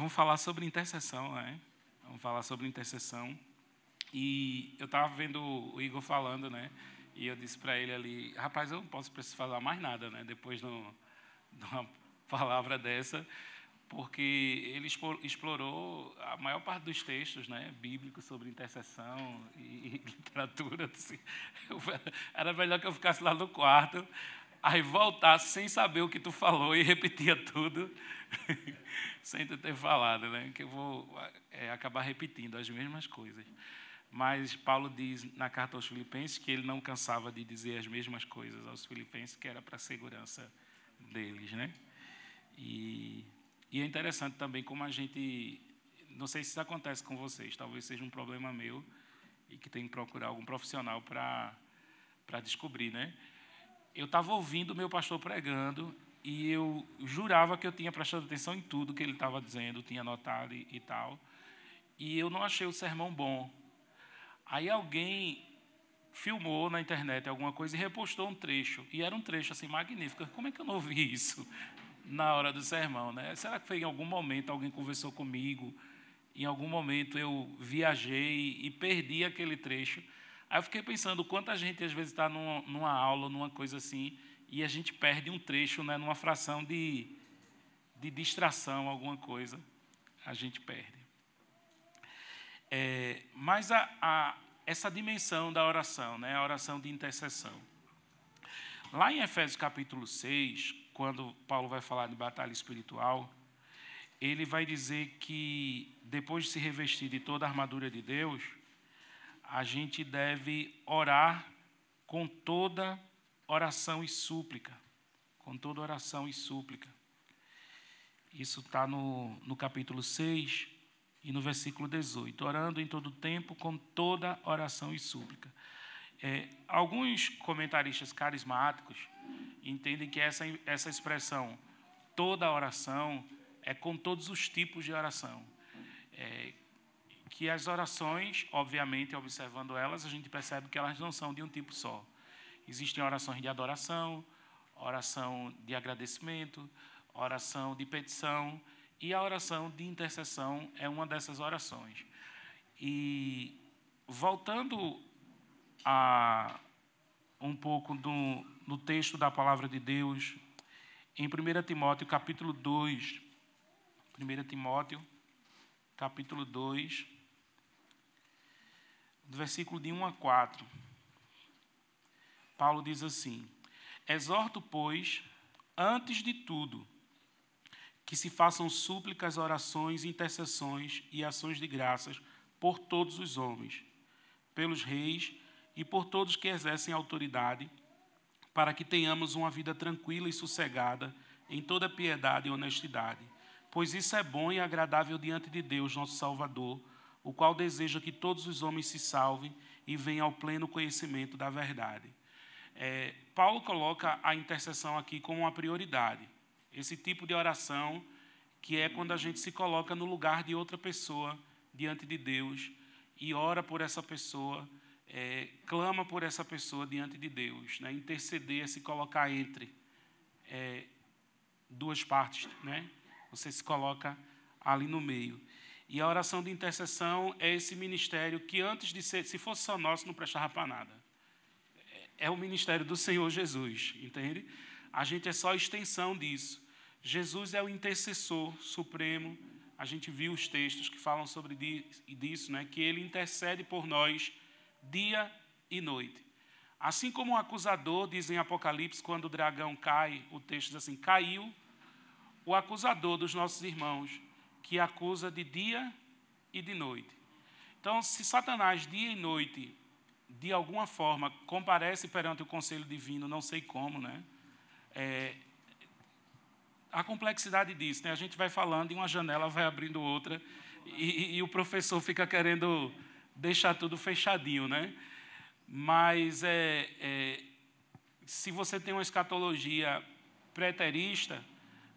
Vamos falar sobre intercessão, né? Vamos falar sobre intercessão. E eu estava vendo o Igor falando, né? E eu disse para ele ali, rapaz, eu não posso precisar falar mais nada, né? Depois de uma palavra dessa, porque ele explorou a maior parte dos textos, né, bíblicos sobre intercessão e literatura. Assim. Era melhor que eu ficasse lá no quarto, aí voltasse sem saber o que tu falou e repetia tudo, sem tu ter falado, né? Que eu vou acabar repetindo as mesmas coisas. Mas Paulo diz na carta aos Filipenses que ele não cansava de dizer as mesmas coisas aos Filipenses, que era para a segurança deles, né? E é interessante também como a gente, não sei se isso acontece com vocês, talvez seja um problema meu e que tem que procurar algum profissional para descobrir, né? Eu estava ouvindo o meu pastor pregando e eu jurava que eu tinha prestado atenção em tudo que ele estava dizendo, tinha anotado e tal, e eu não achei o sermão bom. Aí alguém filmou na internet alguma coisa e repostou um trecho, e era um trecho assim magnífico. Como é que eu não ouvi isso na hora do sermão, né? Será que foi em algum momento alguém conversou comigo, em algum momento eu viajei e perdi aquele trecho? Aí eu fiquei pensando quanta gente às vezes está numa aula, numa coisa assim, e a gente perde um trecho, né, numa fração de distração, alguma coisa, a gente perde. Mas essa dimensão da oração, né, a oração de intercessão. Lá em Efésios capítulo 6, quando Paulo vai falar de batalha espiritual, ele vai dizer que, depois de se revestir de toda a armadura de Deus, a gente deve orar com toda oração e súplica. Com toda oração e súplica. Isso está no capítulo 6 e no versículo 18. Orando em todo tempo com toda oração e súplica. Alguns comentaristas carismáticos entendem que essa expressão, toda oração, é com todos os tipos de oração. Que as orações, obviamente, observando elas, a gente percebe que elas não são de um tipo só. Existem orações de adoração, oração de agradecimento, oração de petição, e a oração de intercessão é uma dessas orações. E, voltando a um pouco no texto da Palavra de Deus, em 1 Timóteo, capítulo 2, 1 Timóteo, capítulo 2, do versículo de 1 a 4, Paulo diz assim: exorto, pois, antes de tudo, que se façam súplicas, orações, intercessões e ações de graças por todos os homens, pelos reis e por todos que exercem autoridade, para que tenhamos uma vida tranquila e sossegada, em toda piedade e honestidade. Pois isso é bom e agradável diante de Deus, nosso Salvador, o qual deseja que todos os homens se salvem e venham ao pleno conhecimento da verdade. Paulo coloca a intercessão aqui como uma prioridade. Esse tipo de oração que é quando a gente se coloca no lugar de outra pessoa diante de Deus e ora por essa pessoa, clama por essa pessoa diante de Deus, né? Interceder é se colocar entre duas partes, né? Você se coloca ali no meio. E a oração de intercessão é esse ministério que antes de ser, se fosse só nosso, não prestava para nada. É o ministério do Senhor Jesus, entende? A gente é só a extensão disso. Jesus é o intercessor supremo. A gente viu os textos que falam sobre disso, né? Que ele intercede por nós dia e noite. Assim como o acusador, diz em Apocalipse, quando o dragão cai, o texto diz assim, caiu o acusador dos nossos irmãos, que acusa de dia e de noite. Então, se Satanás, dia e noite, de alguma forma, comparece perante o conselho divino, não sei como, né? A complexidade disso, né? A gente vai falando e uma janela vai abrindo outra e o professor fica querendo deixar tudo fechadinho, né? Mas se você tem uma escatologia preterista,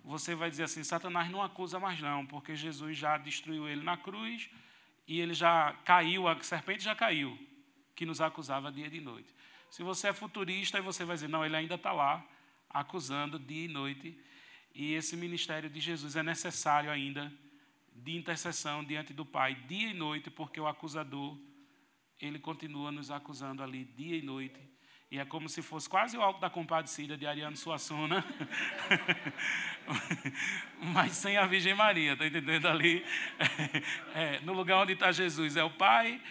você vai dizer assim, Satanás não acusa mais não, porque Jesus já destruiu ele na cruz e ele já caiu, a serpente já caiu, que nos acusava dia e de noite. Se você é futurista, aí você vai dizer, não, ele ainda está lá, acusando dia e noite, e esse ministério de Jesus é necessário ainda de intercessão diante do Pai, dia e noite, porque o acusador, ele continua nos acusando ali dia e noite. E é como se fosse quase o Alto da Compadecida de Ariano Suassuna, mas sem a Virgem Maria, está entendendo ali? No lugar onde está Jesus é o Pai,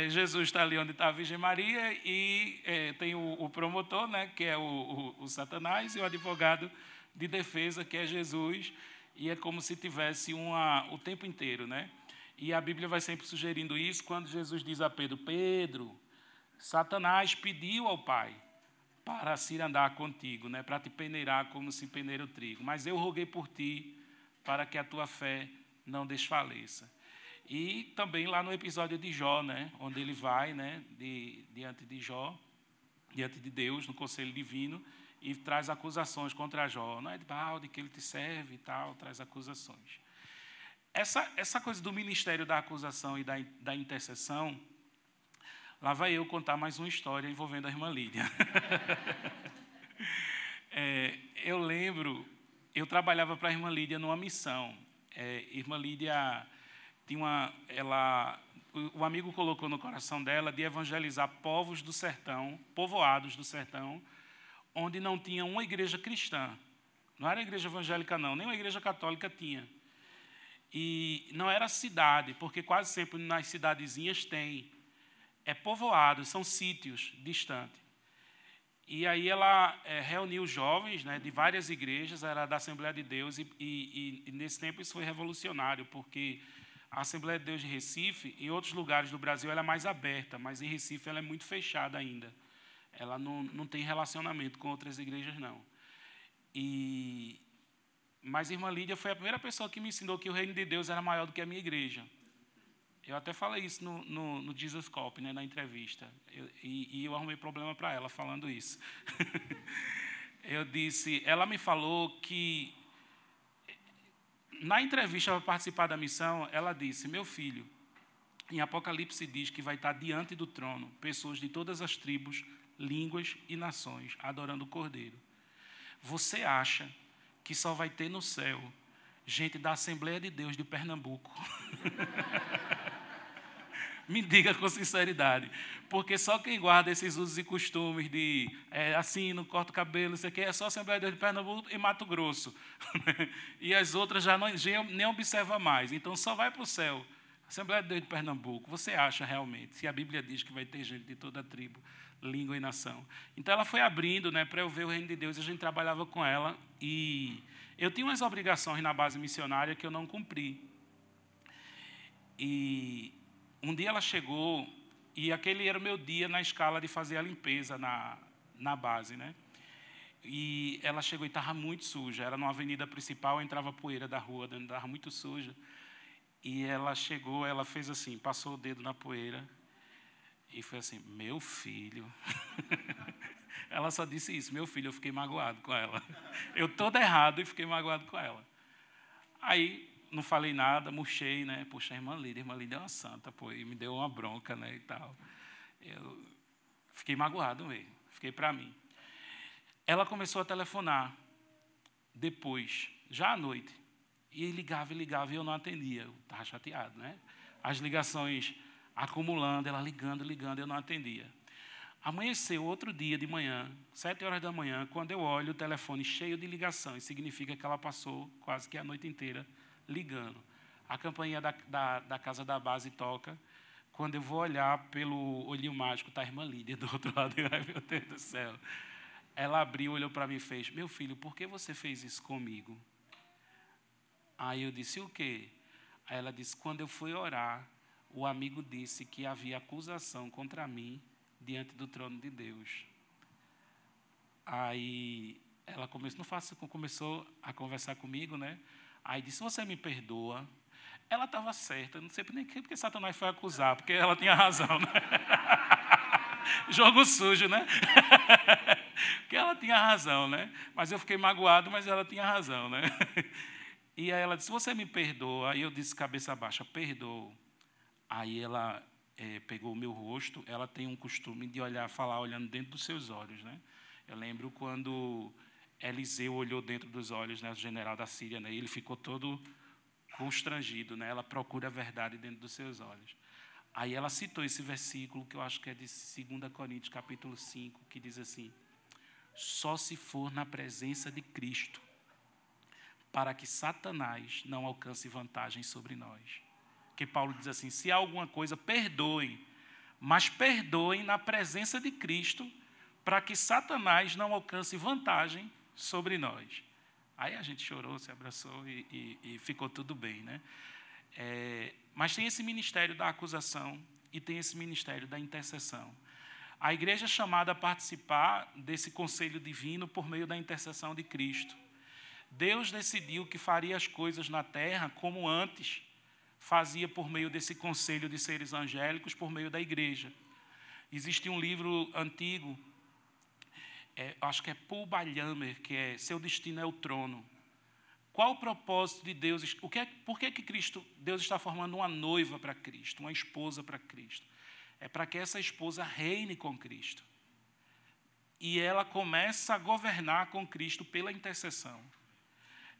Jesus está ali onde está a Virgem Maria, e tem o promotor, né, que é o Satanás, e o advogado de defesa, que é Jesus, e é como se tivesse o tempo inteiro, né? E a Bíblia vai sempre sugerindo isso quando Jesus diz a Pedro, Pedro, Satanás pediu ao Pai para se andar contigo, né, para te peneirar como se peneira o trigo. Mas eu roguei por ti para que a tua fé não desfaleça. E também lá no episódio de Jó, né, onde ele vai, né, diante de Jó, diante de Deus, no conselho divino, e traz acusações contra Jó. Não é de balde que ele te serve e tal, traz acusações. Essa coisa do ministério da acusação e da intercessão, lá vai eu contar mais uma história envolvendo a irmã Lídia. Eu lembro, eu trabalhava para a irmã Lídia numa missão. Irmã Lídia o amigo colocou no coração dela de evangelizar povos do sertão, povoados do sertão, onde não tinha uma igreja cristã. Não era igreja evangélica, não, nem uma igreja católica tinha. E não era cidade, porque quase sempre nas cidadezinhas tem. É povoado, são sítios distantes. E aí ela reuniu jovens, né, de várias igrejas, era da Assembleia de Deus, e nesse tempo isso foi revolucionário, porque a Assembleia de Deus de Recife, em outros lugares do Brasil, ela é mais aberta, mas em Recife ela é muito fechada ainda. Ela não tem relacionamento com outras igrejas, não. Mas a irmã Lídia foi a primeira pessoa que me ensinou que o reino de Deus era maior do que a minha igreja. Eu até falei isso no Jesus Cop, né, na entrevista. Eu arrumei problema para ela falando isso. Ela me falou que, na entrevista para participar da missão, ela disse, meu filho, em Apocalipse diz que vai estar diante do trono pessoas de todas as tribos, línguas e nações, adorando o Cordeiro. Você acha que só vai ter no céu gente da Assembleia de Deus de Pernambuco? Me diga com sinceridade, porque só quem guarda esses usos e costumes de assim, não corta o cabelo, isso aqui, é só a Assembleia de Deus de Pernambuco e Mato Grosso. E as outras já nem observa mais. Então, só vai para o céu. Assembleia de Deus de Pernambuco, você acha realmente, se a Bíblia diz que vai ter gente de toda a tribo, língua e nação? Então, ela foi abrindo, né, para eu ver o reino de Deus, e a gente trabalhava com ela, e eu tinha umas obrigações na base missionária que eu não cumpri. E um dia ela chegou, e aquele era o meu dia na escala de fazer a limpeza na base, né? E ela chegou e estava muito suja. Era numa avenida principal, entrava poeira da rua, estava muito suja. E ela chegou, ela fez assim, passou o dedo na poeira, e foi assim, meu filho. Ela só disse isso, meu filho, eu fiquei magoado com ela. Eu todo errado e fiquei magoado com ela. Aí, não falei nada, murchei, né? Poxa, a irmã Lídia é uma santa, pô, e me deu uma bronca, né, e tal. Eu fiquei magoado mesmo, fiquei para mim. Ela começou a telefonar depois, já à noite, e ligava, e eu não atendia, eu estava chateado, né? As ligações acumulando, ela ligando, eu não atendia. Amanheceu outro dia de manhã, 7h da manhã, quando eu olho o telefone cheio de ligações, significa que ela passou quase que a noite inteira ligando. A campainha da casa da base toca. Quando eu vou olhar pelo olhinho mágico, está a irmã Lídia do outro lado. Ai, meu Deus do céu. Ela abriu, olhou para mim e fez, meu filho, por que você fez isso comigo? Aí eu disse, o quê? Aí ela disse, quando eu fui orar, o amigo disse que havia acusação contra mim diante do trono de Deus. Aí ela começou a conversar comigo, né? Aí disse, você me perdoa? Ela estava certa, não sei nem porque Satanás foi acusar, porque ela tinha razão, né? Jogo sujo, né? Porque ela tinha razão, né? Mas eu fiquei magoado, mas ela tinha razão, né? E aí ela disse, você me perdoa? Aí eu disse, cabeça baixa, perdoo. Aí ela pegou o meu rosto, ela tem um costume de falar olhando dentro dos seus olhos, né? Eu lembro quando Eliseu olhou dentro dos olhos, né, o general da Síria, né, ele ficou todo constrangido, né? Ela procura a verdade dentro dos seus olhos. Aí ela citou esse versículo, que eu acho que é de 2 Coríntios, capítulo 5, que diz assim: só se for na presença de Cristo, para que Satanás não alcance vantagem sobre nós. Que Paulo diz assim: se há alguma coisa, perdoem, mas perdoem na presença de Cristo, para que Satanás não alcance vantagem sobre nós. Aí a gente chorou, se abraçou e ficou tudo bem, né? Mas tem esse ministério da acusação e tem esse ministério da intercessão. A igreja é chamada a participar desse conselho divino por meio da intercessão de Cristo. Deus decidiu que faria as coisas na terra como antes fazia por meio desse conselho de seres angélicos, por meio da igreja. Existe um livro antigo, acho que é Paul Balhamer, que é Seu Destino é o Trono. Qual o propósito de Deus? Por que Deus está formando uma noiva para Cristo, uma esposa para Cristo? É para que essa esposa reine com Cristo. E ela começa a governar com Cristo pela intercessão.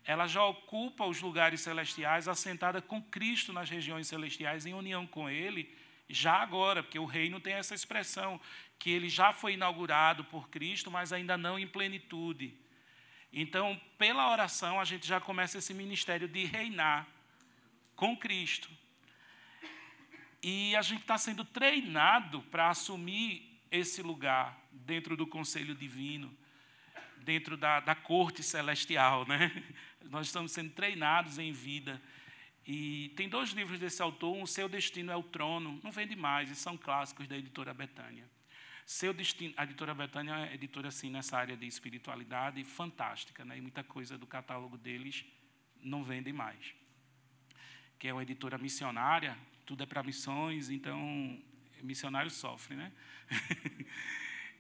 Ela já ocupa os lugares celestiais, assentada com Cristo nas regiões celestiais, em união com Ele, já agora, porque o reino tem essa expressão, que ele já foi inaugurado por Cristo, mas ainda não em plenitude. Então, pela oração, a gente já começa esse ministério de reinar com Cristo. E a gente está sendo treinado para assumir esse lugar dentro do conselho divino, dentro da corte celestial, né? Nós estamos sendo treinados em vida. E tem 2 livros desse autor, O Seu Destino é o Trono, não vende mais, e são clássicos da editora Betânia. Seu Destino, a editora Betânia é editora assim, nessa área de espiritualidade, fantástica, né? E muita coisa do catálogo deles não vende mais. Que é uma editora missionária, tudo é para missões, então missionário sofre, né?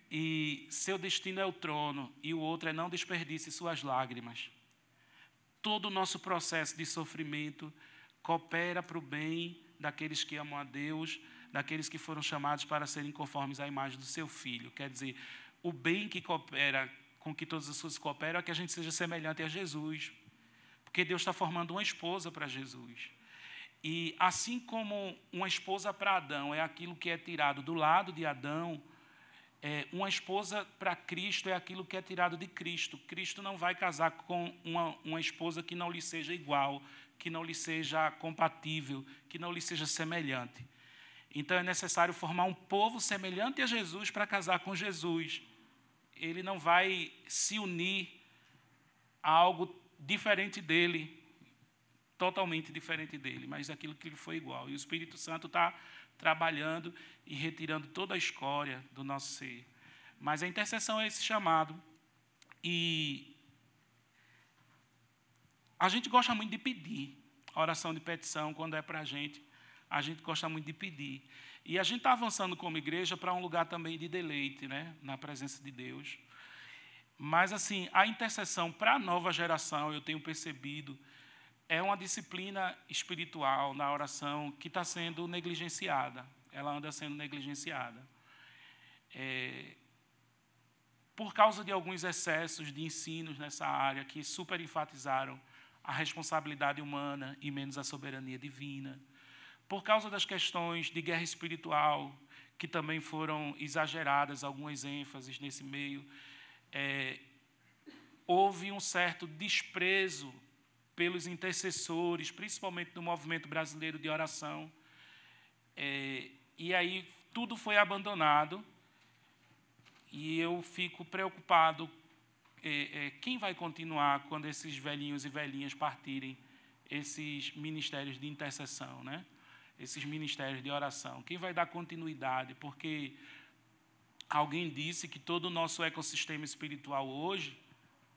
E Seu Destino é o Trono, e o outro é Não Desperdice Suas Lágrimas. Todo o nosso processo de sofrimento coopera para o bem daqueles que amam a Deus, daqueles que foram chamados para serem conformes à imagem do seu Filho. Quer dizer, o bem que coopera, com que todas as coisas cooperam, é que a gente seja semelhante a Jesus. Porque Deus está formando uma esposa para Jesus. E assim como uma esposa para Adão é aquilo que é tirado do lado de Adão, uma esposa para Cristo é aquilo que é tirado de Cristo. Cristo não vai casar com uma esposa que não lhe seja igual, que não lhe seja compatível, que não lhe seja semelhante. Então, é necessário formar um povo semelhante a Jesus para casar com Jesus. Ele não vai se unir a algo diferente dele, totalmente diferente dele, mas aquilo que lhe foi igual. E o Espírito Santo está trabalhando e retirando toda a escória do nosso ser. Mas a intercessão é esse chamado. E a gente gosta muito de pedir. A oração de petição, quando é para a gente gosta muito de pedir. E a gente está avançando como igreja para um lugar também de deleite, né? Na presença de Deus. Mas, assim, a intercessão para a nova geração, eu tenho percebido, é uma disciplina espiritual na oração que está sendo negligenciada. Ela anda sendo negligenciada. Por causa de alguns excessos de ensinos nessa área que super enfatizaram a responsabilidade humana e menos a soberania divina. Por causa das questões de guerra espiritual, que também foram exageradas, algumas ênfases nesse meio, houve um certo desprezo pelos intercessores, principalmente do movimento brasileiro de oração. E aí tudo foi abandonado, e eu fico preocupado, quem vai continuar quando esses velhinhos e velhinhas partirem, esses ministérios de intercessão, né? Esses ministérios de oração? Quem vai dar continuidade? Porque alguém disse que todo o nosso ecossistema espiritual hoje,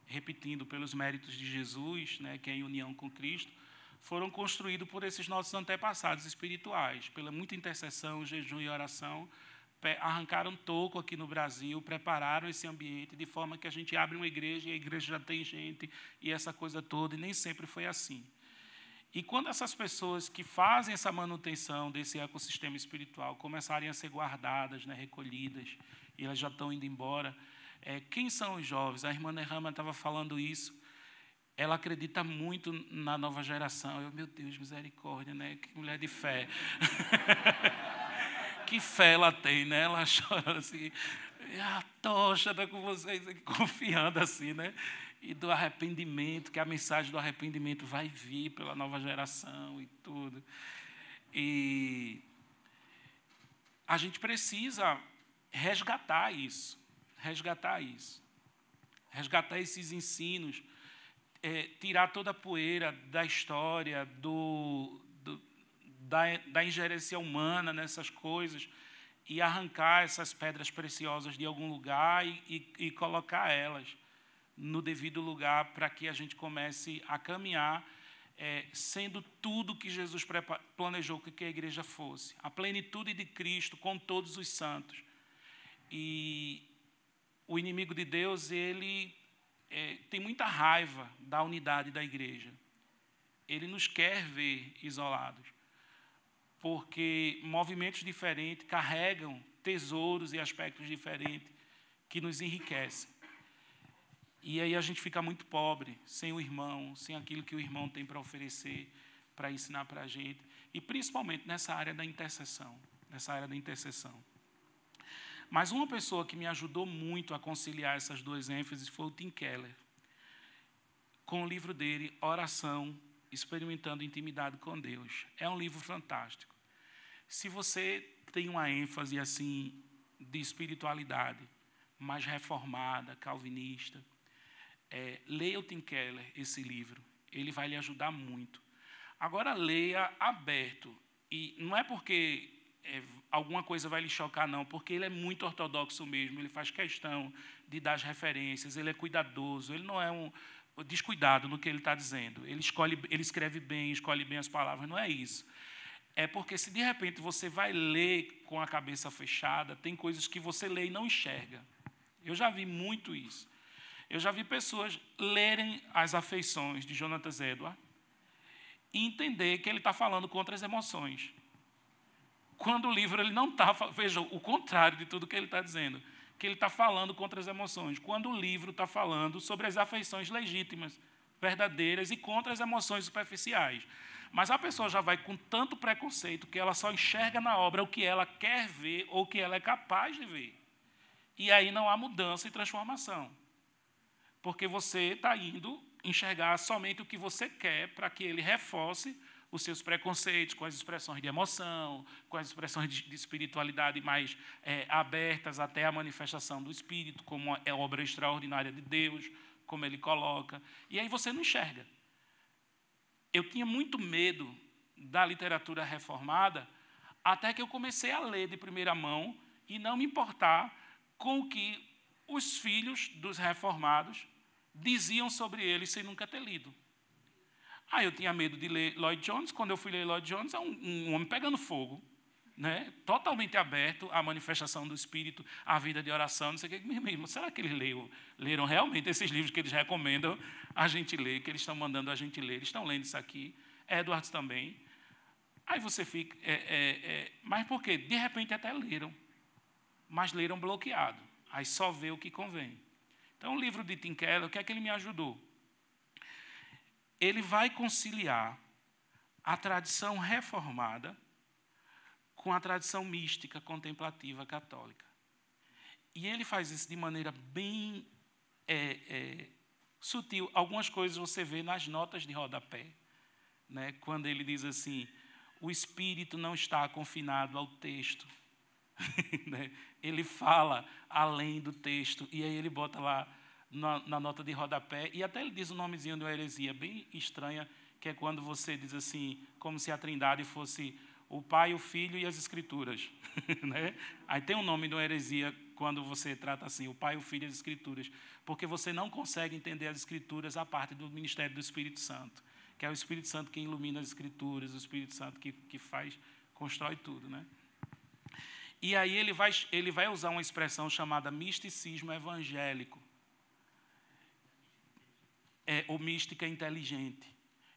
repetindo, pelos méritos de Jesus, né, que é em união com Cristo, foram construídos por esses nossos antepassados espirituais, pela muita intercessão, jejum e oração, arrancaram toco aqui no Brasil, prepararam esse ambiente de forma que a gente abre uma igreja e a igreja já tem gente e essa coisa toda, e nem sempre foi assim. E quando essas pessoas que fazem essa manutenção desse ecossistema espiritual começarem a ser guardadas, né, recolhidas, e elas já estão indo embora, quem são os jovens? A irmã Nehama estava falando isso. ela acredita muito na nova geração. Eu, meu Deus, misericórdia, né? Que mulher de fé. Que fé ela tem, né? Ela chora assim, a tocha está com vocês aqui, confiando assim, né? E do arrependimento, que a mensagem do arrependimento vai vir pela nova geração e tudo. E a gente precisa resgatar isso, resgatar esses ensinos, tirar toda a poeira da história, da ingerência humana nessas coisas e arrancar essas pedras preciosas de algum lugar e colocar elas no devido lugar para que a gente comece a caminhar sendo tudo que Jesus planejou que a igreja fosse. A plenitude de Cristo com todos os santos. E o inimigo de Deus, ele tem muita raiva da unidade da igreja. Ele nos quer ver isolados, porque movimentos diferentes carregam tesouros e aspectos diferentes que nos enriquecem. E aí a gente fica muito pobre, sem o irmão, sem aquilo que o irmão tem para oferecer, para ensinar para a gente, e principalmente nessa área da intercessão, Mas uma pessoa que me ajudou muito a conciliar essas duas ênfases foi o Tim Keller, com o livro dele, Oração, Experimentando Intimidade com Deus. É um livro fantástico. Se você tem uma ênfase assim de espiritualidade, mais reformada, calvinista, leia o Tim Keller, esse livro. Ele vai lhe ajudar muito. Agora, leia aberto. E não é porque alguma coisa vai lhe chocar, não, porque ele é muito ortodoxo mesmo, ele faz questão de dar as referências, ele é cuidadoso, ele não é um descuidado no que ele está dizendo. Ele escreve bem, escolhe bem as palavras, não é isso. É porque se de repente você vai ler com a cabeça fechada, tem coisas que você lê e não enxerga. Eu já vi muito isso. Eu já vi pessoas lerem As Afeições, de Jonathan Edwards, e entender que ele está falando contra as emoções. Quando o livro ele não está... Veja, o contrário de tudo que ele está dizendo, que ele está falando contra as emoções. Quando o livro está falando sobre as afeições legítimas, verdadeiras e contra as emoções superficiais. Mas a pessoa já vai com tanto preconceito que ela só enxerga na obra o que ela quer ver ou o que ela é capaz de ver. E aí não há mudança e transformação. Porque você está indo enxergar somente o que você quer para que ele reforce os seus preconceitos com as expressões de emoção, com as expressões de espiritualidade mais abertas até a manifestação do Espírito, como é obra extraordinária de Deus, como ele coloca. E aí você não enxerga. Eu tinha muito medo da literatura reformada até que eu comecei a ler de primeira mão e não me importar com o que os filhos dos reformados diziam sobre eles sem nunca ter lido. Eu tinha medo de ler Lloyd Jones. Quando eu fui ler Lloyd Jones, é um homem pegando fogo, né? Totalmente aberto à manifestação do Espírito, à vida de oração, não sei o que. Será que eles leram realmente esses livros que eles recomendam a gente ler, que eles estão mandando a gente ler? Eles estão lendo isso aqui. Edwards também. Aí você fica... mas por quê? De repente até leram, mas leram bloqueado. Aí só vê o que convém. Então, o livro de Tim Keller, o que é que ele me ajudou? Ele vai conciliar a tradição reformada com a tradição mística contemplativa católica. E ele faz isso de maneira bem sutil. Algumas coisas você vê nas notas de rodapé, né? Quando ele diz assim, o espírito não está confinado ao texto. Né? Ele fala além do texto, e aí ele bota lá na nota de rodapé, e até ele diz o nomezinho de uma heresia bem estranha, que é quando você diz assim, como se a Trindade fosse o Pai, o Filho e as Escrituras. Né? Aí tem um nome de uma heresia quando você trata assim, o Pai, o Filho e as Escrituras, porque você não consegue entender as Escrituras a parte do ministério do Espírito Santo, que é o Espírito Santo que ilumina as Escrituras, o Espírito Santo que constrói tudo, né? E aí ele vai usar uma expressão chamada misticismo evangélico, ou mística inteligente,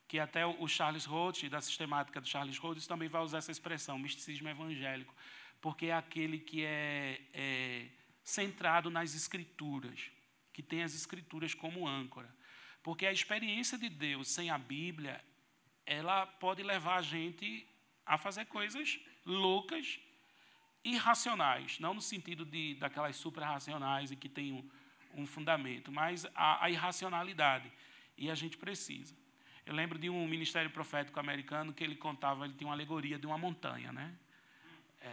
que até o Charles Rhodes, da sistemática do Charles Rhodes, também vai usar essa expressão, misticismo evangélico, porque é aquele que é centrado nas Escrituras, que tem as Escrituras como âncora. Porque a experiência de Deus sem a Bíblia, ela pode levar a gente a fazer coisas loucas, irracionais, não no sentido daquelas super-racionais e que tem um fundamento, mas a irracionalidade. E a gente precisa. Eu lembro de um ministério profético americano que ele contava, ele tinha uma alegoria de uma montanha, né?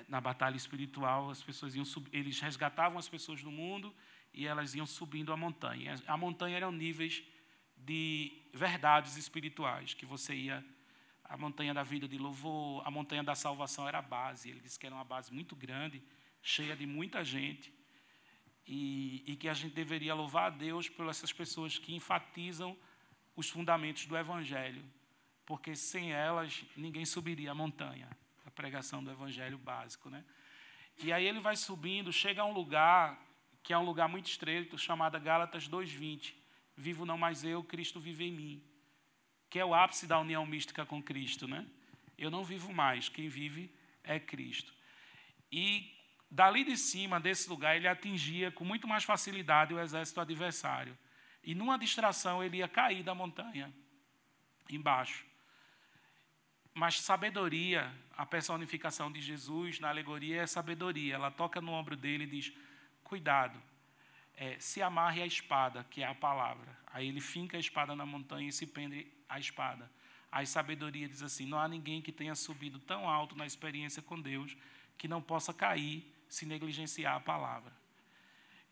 Na batalha espiritual, as pessoas eles resgatavam as pessoas do mundo e elas iam subindo a montanha. A montanha eram níveis de verdades espirituais, que você ia... A montanha da vida de louvor, a montanha da salvação era a base. Ele disse que era uma base muito grande, cheia de muita gente, e que a gente deveria louvar a Deus por essas pessoas que enfatizam os fundamentos do Evangelho, porque sem elas ninguém subiria a montanha, a pregação do Evangelho básico, né? E aí ele vai subindo, chega a um lugar que é um lugar muito estreito, chamado Gálatas 2:20. Vivo não mais eu, Cristo vive em mim. Que é o ápice da união mística com Cristo, né? Eu não vivo mais, quem vive é Cristo. E dali de cima, desse lugar, ele atingia com muito mais facilidade o exército adversário. E numa distração ele ia cair da montanha, embaixo. Mas sabedoria, a personificação de Jesus na alegoria é sabedoria. Ela toca no ombro dele e diz, cuidado, se amarre a espada, que é a palavra. Aí ele finca a espada na montanha e se prende a espada. Aí sabedoria diz assim, não há ninguém que tenha subido tão alto na experiência com Deus que não possa cair se negligenciar a palavra.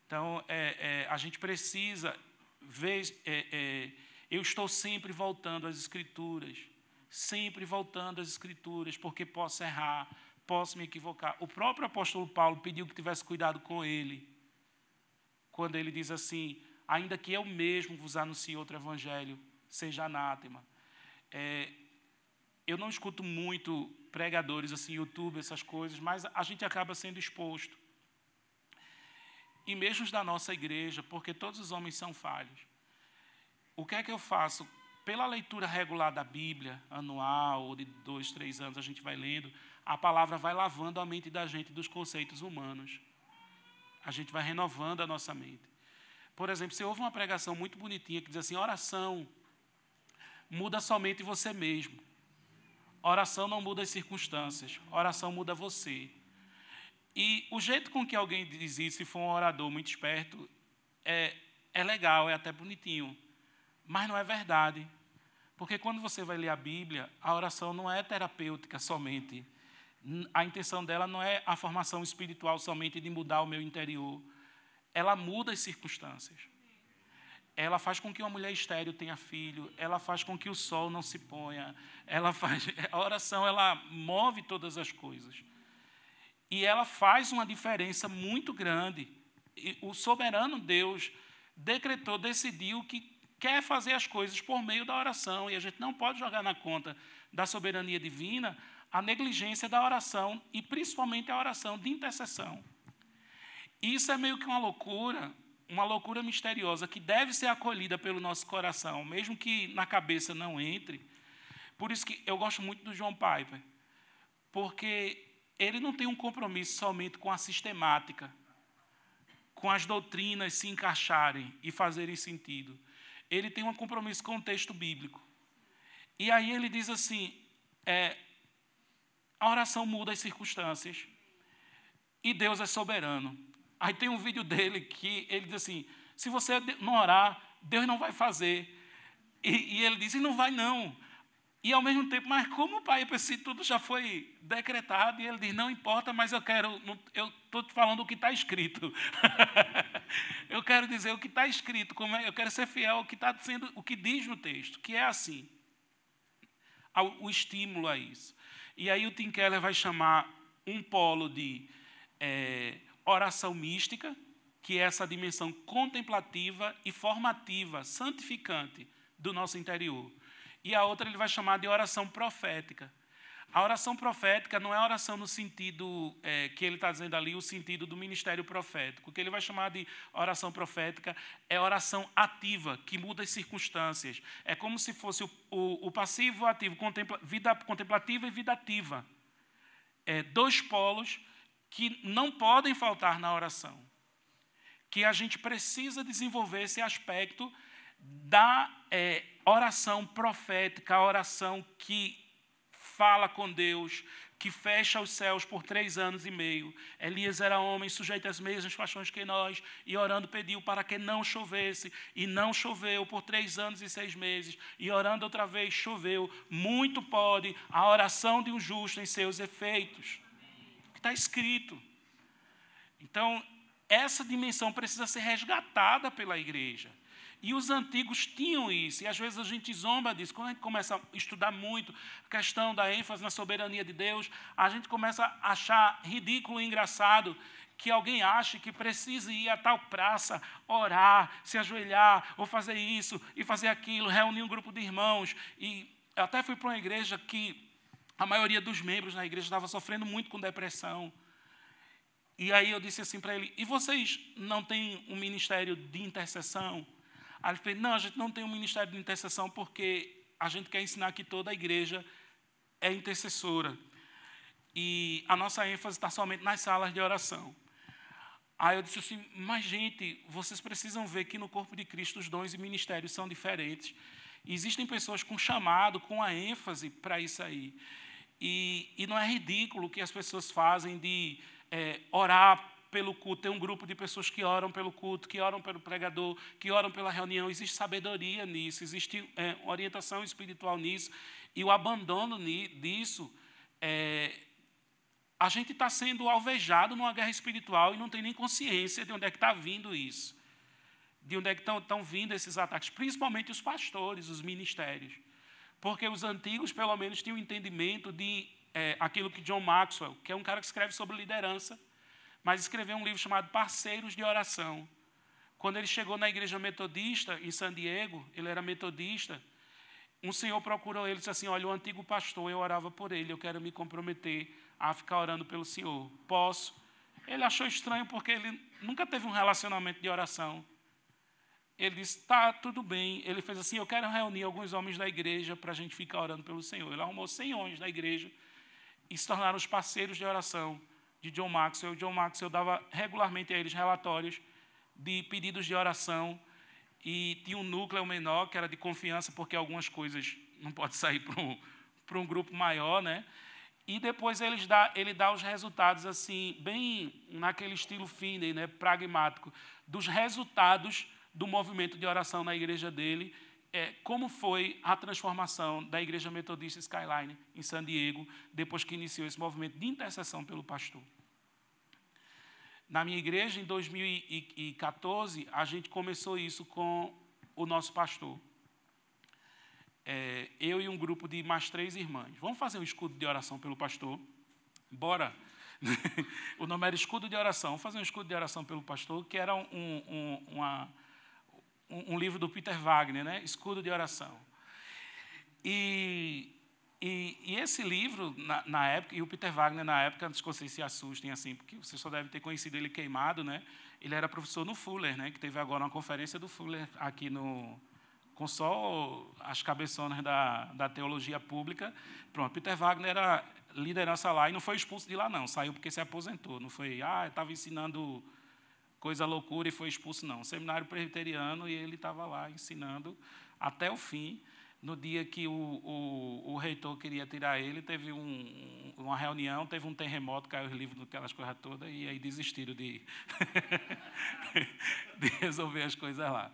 Então, a gente precisa ver... eu estou sempre voltando às Escrituras, porque posso errar, posso me equivocar. O próprio apóstolo Paulo pediu que tivesse cuidado com ele, quando ele diz assim, ainda que eu mesmo vos anuncie outro evangelho, seja anátema. Eu não escuto muito pregadores, assim, YouTube, essas coisas, mas a gente acaba sendo exposto. E mesmo da nossa igreja, porque todos os homens são falhos. O que é que eu faço? Pela leitura regular da Bíblia, anual, ou de 2, 3 anos, a gente vai lendo, a palavra vai lavando a mente da gente dos conceitos humanos. A gente vai renovando a nossa mente. Por exemplo, você ouve uma pregação muito bonitinha que diz assim, oração muda somente você mesmo. Oração não muda as circunstâncias, oração muda você. E o jeito com que alguém diz isso, se for um orador muito esperto, é legal, é até bonitinho, mas não é verdade. Porque quando você vai ler a Bíblia, a oração não é terapêutica somente. A intenção dela não é a formação espiritual somente de mudar o meu interior. Ela muda as circunstâncias. Ela faz com que uma mulher estéril tenha filho, ela faz com que o sol não se ponha, a oração ela move todas as coisas. E ela faz uma diferença muito grande. E o soberano Deus decretou, decidiu que quer fazer as coisas por meio da oração, e a gente não pode jogar na conta da soberania divina a negligência da oração, e principalmente a oração de intercessão. Isso é meio que uma loucura misteriosa, que deve ser acolhida pelo nosso coração, mesmo que na cabeça não entre. Por isso que eu gosto muito do John Piper, porque ele não tem um compromisso somente com a sistemática, com as doutrinas se encaixarem e fazerem sentido. Ele tem um compromisso com o texto bíblico. E aí ele diz assim, a oração muda as circunstâncias e Deus é soberano. Aí tem um vídeo dele que ele diz assim, se você não orar, Deus não vai fazer. E ele diz, e não vai não. E ao mesmo tempo, mas como, pai, se tudo já foi decretado? E ele diz, não importa, mas eu estou te falando o que está escrito. Eu quero dizer o que está escrito, eu quero ser fiel ao que está dizendo, o que diz no texto, que é assim. O estímulo a isso. E aí o Tim Keller vai chamar um polo de oração mística, que é essa dimensão contemplativa e formativa, santificante do nosso interior. E a outra ele vai chamar de oração profética. A oração profética não é oração no sentido que ele está dizendo ali, o sentido do ministério profético. O que ele vai chamar de oração profética é oração ativa, que muda as circunstâncias. É como se fosse o passivo e o ativo, vida contemplativa e vida ativa. Dois polos que não podem faltar na oração. Que a gente precisa desenvolver esse aspecto da oração profética, a oração que fala com Deus, que fecha os céus por 3 anos e meio. Elias era homem sujeito às mesmas paixões que nós, e orando pediu para que não chovesse, e não choveu por 3 anos e 6 meses, e orando outra vez choveu. Muito pode a oração de um justo em seus efeitos. Que está escrito. Então, essa dimensão precisa ser resgatada pela igreja. E os antigos tinham isso, e às vezes a gente zomba disso. Quando a gente começa a estudar muito a questão da ênfase na soberania de Deus, a gente começa a achar ridículo e engraçado que alguém ache que precisa ir a tal praça, orar, se ajoelhar, ou fazer isso e fazer aquilo, reunir um grupo de irmãos. E eu até fui para uma igreja que a maioria dos membros na igreja estava sofrendo muito com depressão. E aí eu disse assim para ele, e vocês não têm um ministério de intercessão? Aí ele falou, não, a gente não tem um ministério de intercessão porque a gente quer ensinar que toda a igreja é intercessora. E a nossa ênfase está somente nas salas de oração. Aí eu disse assim, mas gente, vocês precisam ver que no corpo de Cristo os dons e ministérios são diferentes. E existem pessoas com chamado, com a ênfase para isso aí. E não é ridículo o que as pessoas fazem de orar pelo culto. Tem um grupo de pessoas que oram pelo culto, que oram pelo pregador, que oram pela reunião. Existe sabedoria nisso, existe orientação espiritual nisso. E o abandono disso, a gente está sendo alvejado numa guerra espiritual e não tem nem consciência de onde é que está vindo isso. De onde é que estão vindo esses ataques. Principalmente os pastores, os ministérios. Porque os antigos, pelo menos, tinham um entendimento de aquilo que John Maxwell, que é um cara que escreve sobre liderança, mas escreveu um livro chamado Parceiros de Oração. Quando ele chegou na igreja metodista, em San Diego, ele era metodista, um senhor procurou ele e disse assim, olha, o antigo pastor, eu orava por ele, eu quero me comprometer a ficar orando pelo senhor. Posso? Ele achou estranho porque ele nunca teve um relacionamento de oração. Ele disse, tá, tudo bem. Ele fez assim, eu quero reunir alguns homens da igreja para a gente ficar orando pelo Senhor. Ele arrumou 100 homens da igreja e se tornaram os parceiros de oração de John Maxwell. O John Maxwell dava regularmente a eles relatórios de pedidos de oração e tinha um núcleo menor, que era de confiança, porque algumas coisas não podem sair para um grupo maior, né? E depois ele dá os resultados, assim, bem naquele estilo Finney, né, pragmático, dos resultados do movimento de oração na igreja dele, como foi a transformação da Igreja Metodista Skyline, em San Diego, depois que iniciou esse movimento de intercessão pelo pastor. Na minha igreja, em 2014, a gente começou isso com o nosso pastor. Eu e um grupo de mais 3 irmãs. Vamos fazer um escudo de oração pelo pastor? Bora! O nome era Escudo de Oração. Vamos fazer um escudo de oração pelo pastor, que era um livro do Peter Wagner, né? Escudo de Oração. E esse livro, na época, e o Peter Wagner, na época, antes que vocês se assustem, assim, porque vocês só devem ter conhecido ele queimado, né? Ele era professor no Fuller, né? Que teve agora uma conferência do Fuller aqui com só as cabeçonas da teologia pública. Pronto, Peter Wagner era liderança lá e não foi expulso de lá, não. Saiu porque se aposentou. Não foi, estava ensinando coisa loucura e foi expulso, não. Seminário presbiteriano, e ele estava lá ensinando até o fim. No dia que o reitor queria tirar ele, teve uma reunião, teve um terremoto, caiu os livros, aquelas coisas todas, e aí desistiram de resolver as coisas lá.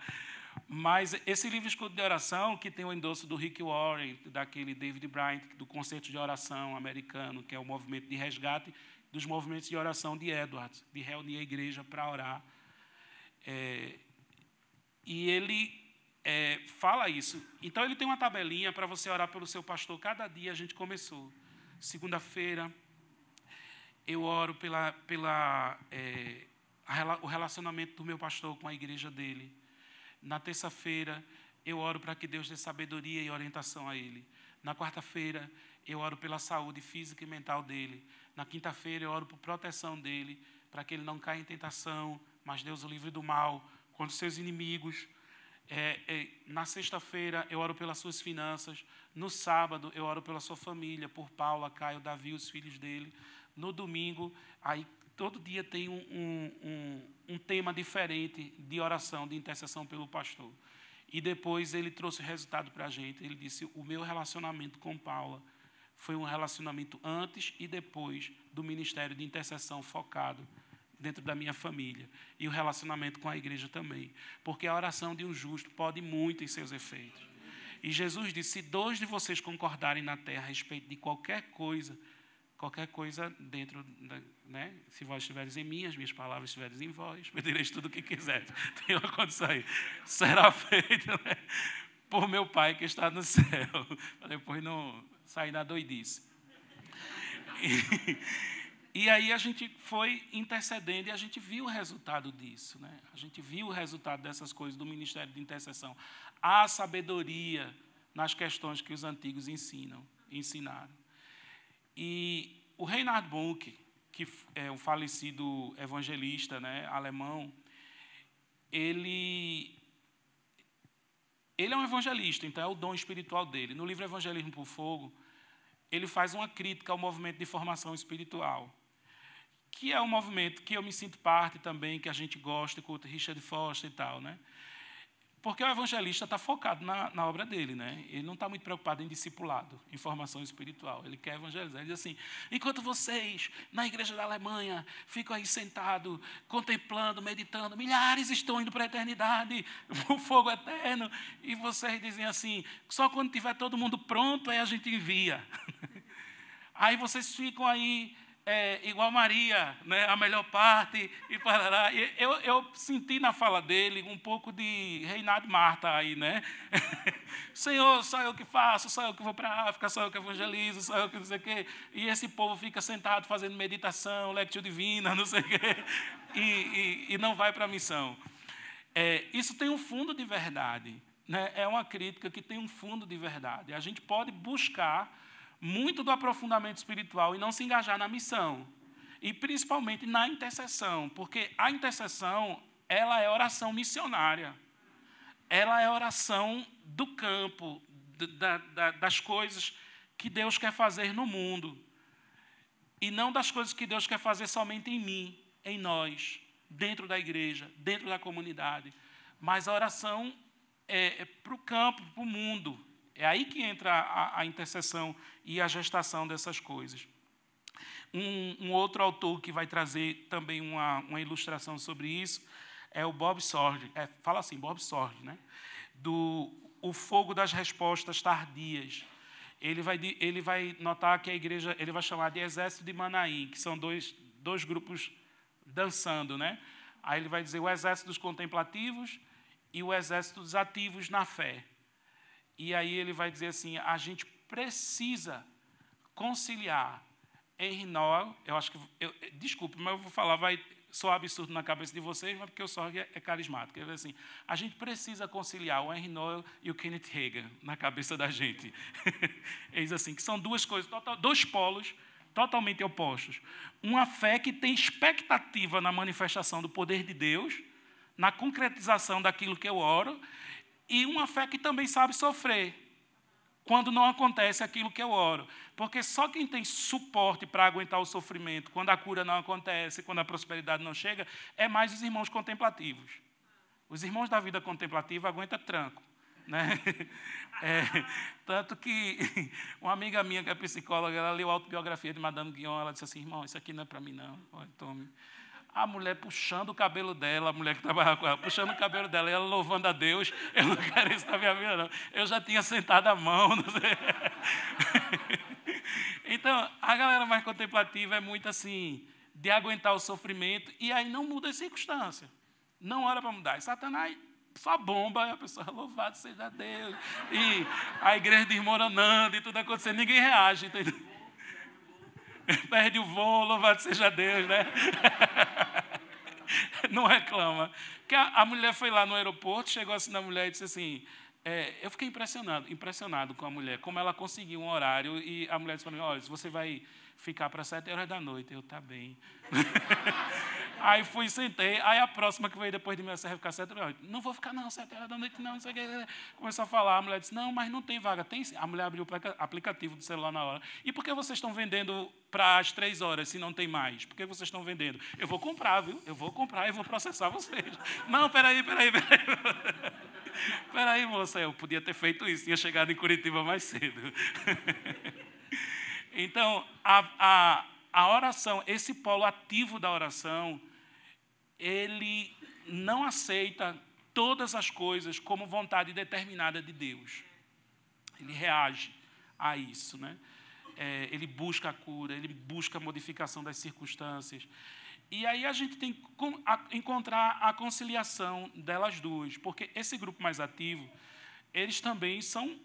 Mas esse livro Escudo de Oração, que tem o endosso do Rick Warren, daquele David Bryant, do Concerto de Oração americano, que é o movimento de resgate dos movimentos de oração de Edwards, de reunir a igreja para orar. E ele fala isso. Então, ele tem uma tabelinha para você orar pelo seu pastor. Cada dia a gente começou. Segunda-feira, eu oro o relacionamento do meu pastor com a igreja dele. Na terça-feira, eu oro para que Deus dê sabedoria e orientação a ele. Na quarta-feira, eu oro pela saúde física e mental dele. Na quinta-feira, eu oro por proteção dele, para que ele não caia em tentação, mas Deus o livre do mal, contra os seus inimigos. Na sexta-feira, eu oro pelas suas finanças. No sábado, eu oro pela sua família, por Paula, Caio, Davi, os filhos dele. No domingo, aí todo dia tem um tema diferente de oração, de intercessão pelo pastor. E depois ele trouxe o resultado para a gente. Ele disse, o meu relacionamento com Paula foi um relacionamento antes e depois do ministério de intercessão focado dentro da minha família. E o relacionamento com a igreja também. Porque a oração de um justo pode muito em seus efeitos. E Jesus disse, se 2 de vocês concordarem na terra a respeito de qualquer coisa dentro, né? Se vós estiveres em mim, as minhas palavras estiveres em vós, pedireis tudo o que quiseres. Tem uma condição aí. Será feito, né? Por meu Pai que está no céu. Para depois não sair na doidice. E aí a gente foi intercedendo e a gente viu o resultado disso, né? A gente viu o resultado dessas coisas do ministério de intercessão. Há sabedoria nas questões que os antigos ensinaram. E o Reinhard Bonk, que é um falecido evangelista, né, alemão, ele é um evangelista, então é o dom espiritual dele. No livro Evangelismo por Fogo, ele faz uma crítica ao movimento de formação espiritual, que é um movimento que eu me sinto parte também, que a gente gosta, com o Richard Foster e tal, né? Porque o evangelista está focado na obra dele, né? Ele não está muito preocupado em discipulado, em formação espiritual. Ele quer evangelizar. Ele diz assim, enquanto vocês, na igreja da Alemanha, ficam aí sentados, contemplando, meditando, milhares estão indo para a eternidade, o fogo eterno, e vocês dizem assim, só quando tiver todo mundo pronto, aí a gente envia. Aí vocês ficam aí, igual Maria, né, a melhor parte, e parará. Eu senti na fala dele um pouco de Reinhard Marta aí, né? Senhor, só eu que faço, só eu que vou para a África, só eu que evangelizo, só eu que não sei o quê. E esse povo fica sentado fazendo meditação, lectio divina, não sei o quê, e não vai para a missão. Isso tem um fundo de verdade, né? É uma crítica que tem um fundo de verdade. A gente pode buscar muito do aprofundamento espiritual e não se engajar na missão. E principalmente na intercessão, porque a intercessão, ela é oração missionária. Ela é oração do campo, das coisas que Deus quer fazer no mundo. E não das coisas que Deus quer fazer somente em mim, em nós, dentro da igreja, dentro da comunidade. Mas a oração é para o campo, para o mundo. É aí que entra a intercessão e a gestação dessas coisas. Um outro autor que vai trazer também uma ilustração sobre isso é o Bob Sorge. Fala assim, Bob Sorge, né? O fogo das respostas tardias. Ele vai notar que a igreja, ele vai chamar de exército de Manaim, que são dois grupos dançando, né? Aí ele vai dizer o exército dos contemplativos e o exército dos ativos na fé. E aí ele vai dizer assim, a gente precisa conciliar Henry Noel, eu acho que, desculpe, mas eu vou falar, vai soar absurdo na cabeça de vocês, mas porque o Sorge é carismático. Ele diz assim, a gente precisa conciliar o Henry Noel e o Kenneth Hagin na cabeça da gente. Ele diz assim, que são duas coisas, dois polos totalmente opostos. Uma fé que tem expectativa na manifestação do poder de Deus, na concretização daquilo que eu oro, e uma fé que também sabe sofrer quando não acontece aquilo que eu oro. Porque só quem tem suporte para aguentar o sofrimento, quando a cura não acontece, quando a prosperidade não chega, é mais os irmãos contemplativos. Os irmãos da vida contemplativa aguentam tranco, né? Tanto que uma amiga minha, que é psicóloga, ela leu a autobiografia de Madame Guion, ela disse assim, irmão, isso aqui não é para mim, não. Olha, tome. A mulher puxando o cabelo dela, a mulher que trabalhava com ela, puxando o cabelo dela, e ela louvando a Deus, eu não quero isso na minha vida, não. Eu já tinha sentado a mão, não sei. Então, a galera mais contemplativa é muito assim, de aguentar o sofrimento, e aí não muda as circunstâncias. Não ora para mudar. E Satanás só bomba, e a pessoa, louvado seja Deus. E a igreja desmoronando, e tudo acontecendo, ninguém reage, entendeu? Perde o voo, louvado seja Deus, né? Não reclama. Porque a mulher foi lá no aeroporto, chegou assim na mulher e disse assim, eu fiquei impressionado com a mulher, como ela conseguiu um horário, e a mulher disse para mim, olha, você vai ficar para 7h da noite. Eu, tá bem. Aí fui, sentei, aí a próxima que veio depois de mim, você vai ficar 7h da noite. Não vou ficar não, 7h da noite não, não sei o que. Começou a falar, a mulher disse, não, mas não tem vaga. Tem sim. A mulher abriu o aplicativo do celular na hora. E por que vocês estão vendendo para as 3h, se não tem mais? Por que vocês estão vendendo? Eu vou comprar, viu? Eu vou comprar e vou processar vocês. Não, peraí. Espera aí, moça, eu podia ter feito isso, tinha chegado em Curitiba mais cedo. Então, a oração, esse polo ativo da oração, ele não aceita todas as coisas como vontade determinada de Deus. Ele reage a isso, né? Ele busca a cura, ele busca a modificação das circunstâncias. E aí a gente tem que encontrar a conciliação delas duas, porque esse grupo mais ativo, eles também são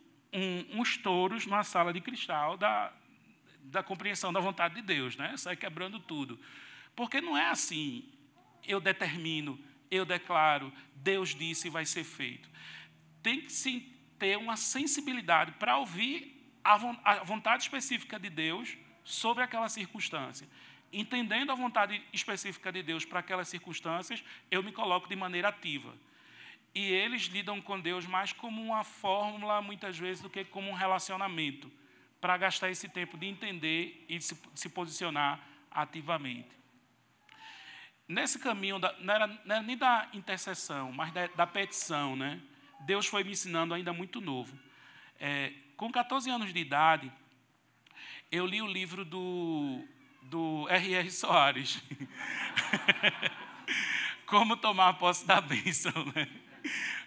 uns touros numa sala de cristal da compreensão da vontade de Deus, né? Sai quebrando tudo. Porque não é assim, eu determino, eu declaro, Deus disse e vai ser feito. Tem que se ter uma sensibilidade para ouvir a vontade específica de Deus sobre aquela circunstância. Entendendo a vontade específica de Deus para aquelas circunstâncias, eu me coloco de maneira ativa. E eles lidam com Deus mais como uma fórmula, muitas vezes, do que como um relacionamento, para gastar esse tempo de entender e de se posicionar ativamente. Nesse caminho, não era nem da intercessão, mas da petição, né? Deus foi me ensinando ainda muito novo. Com 14 anos de idade, eu li o livro do R.R. Soares. Como tomar posse da bênção, né?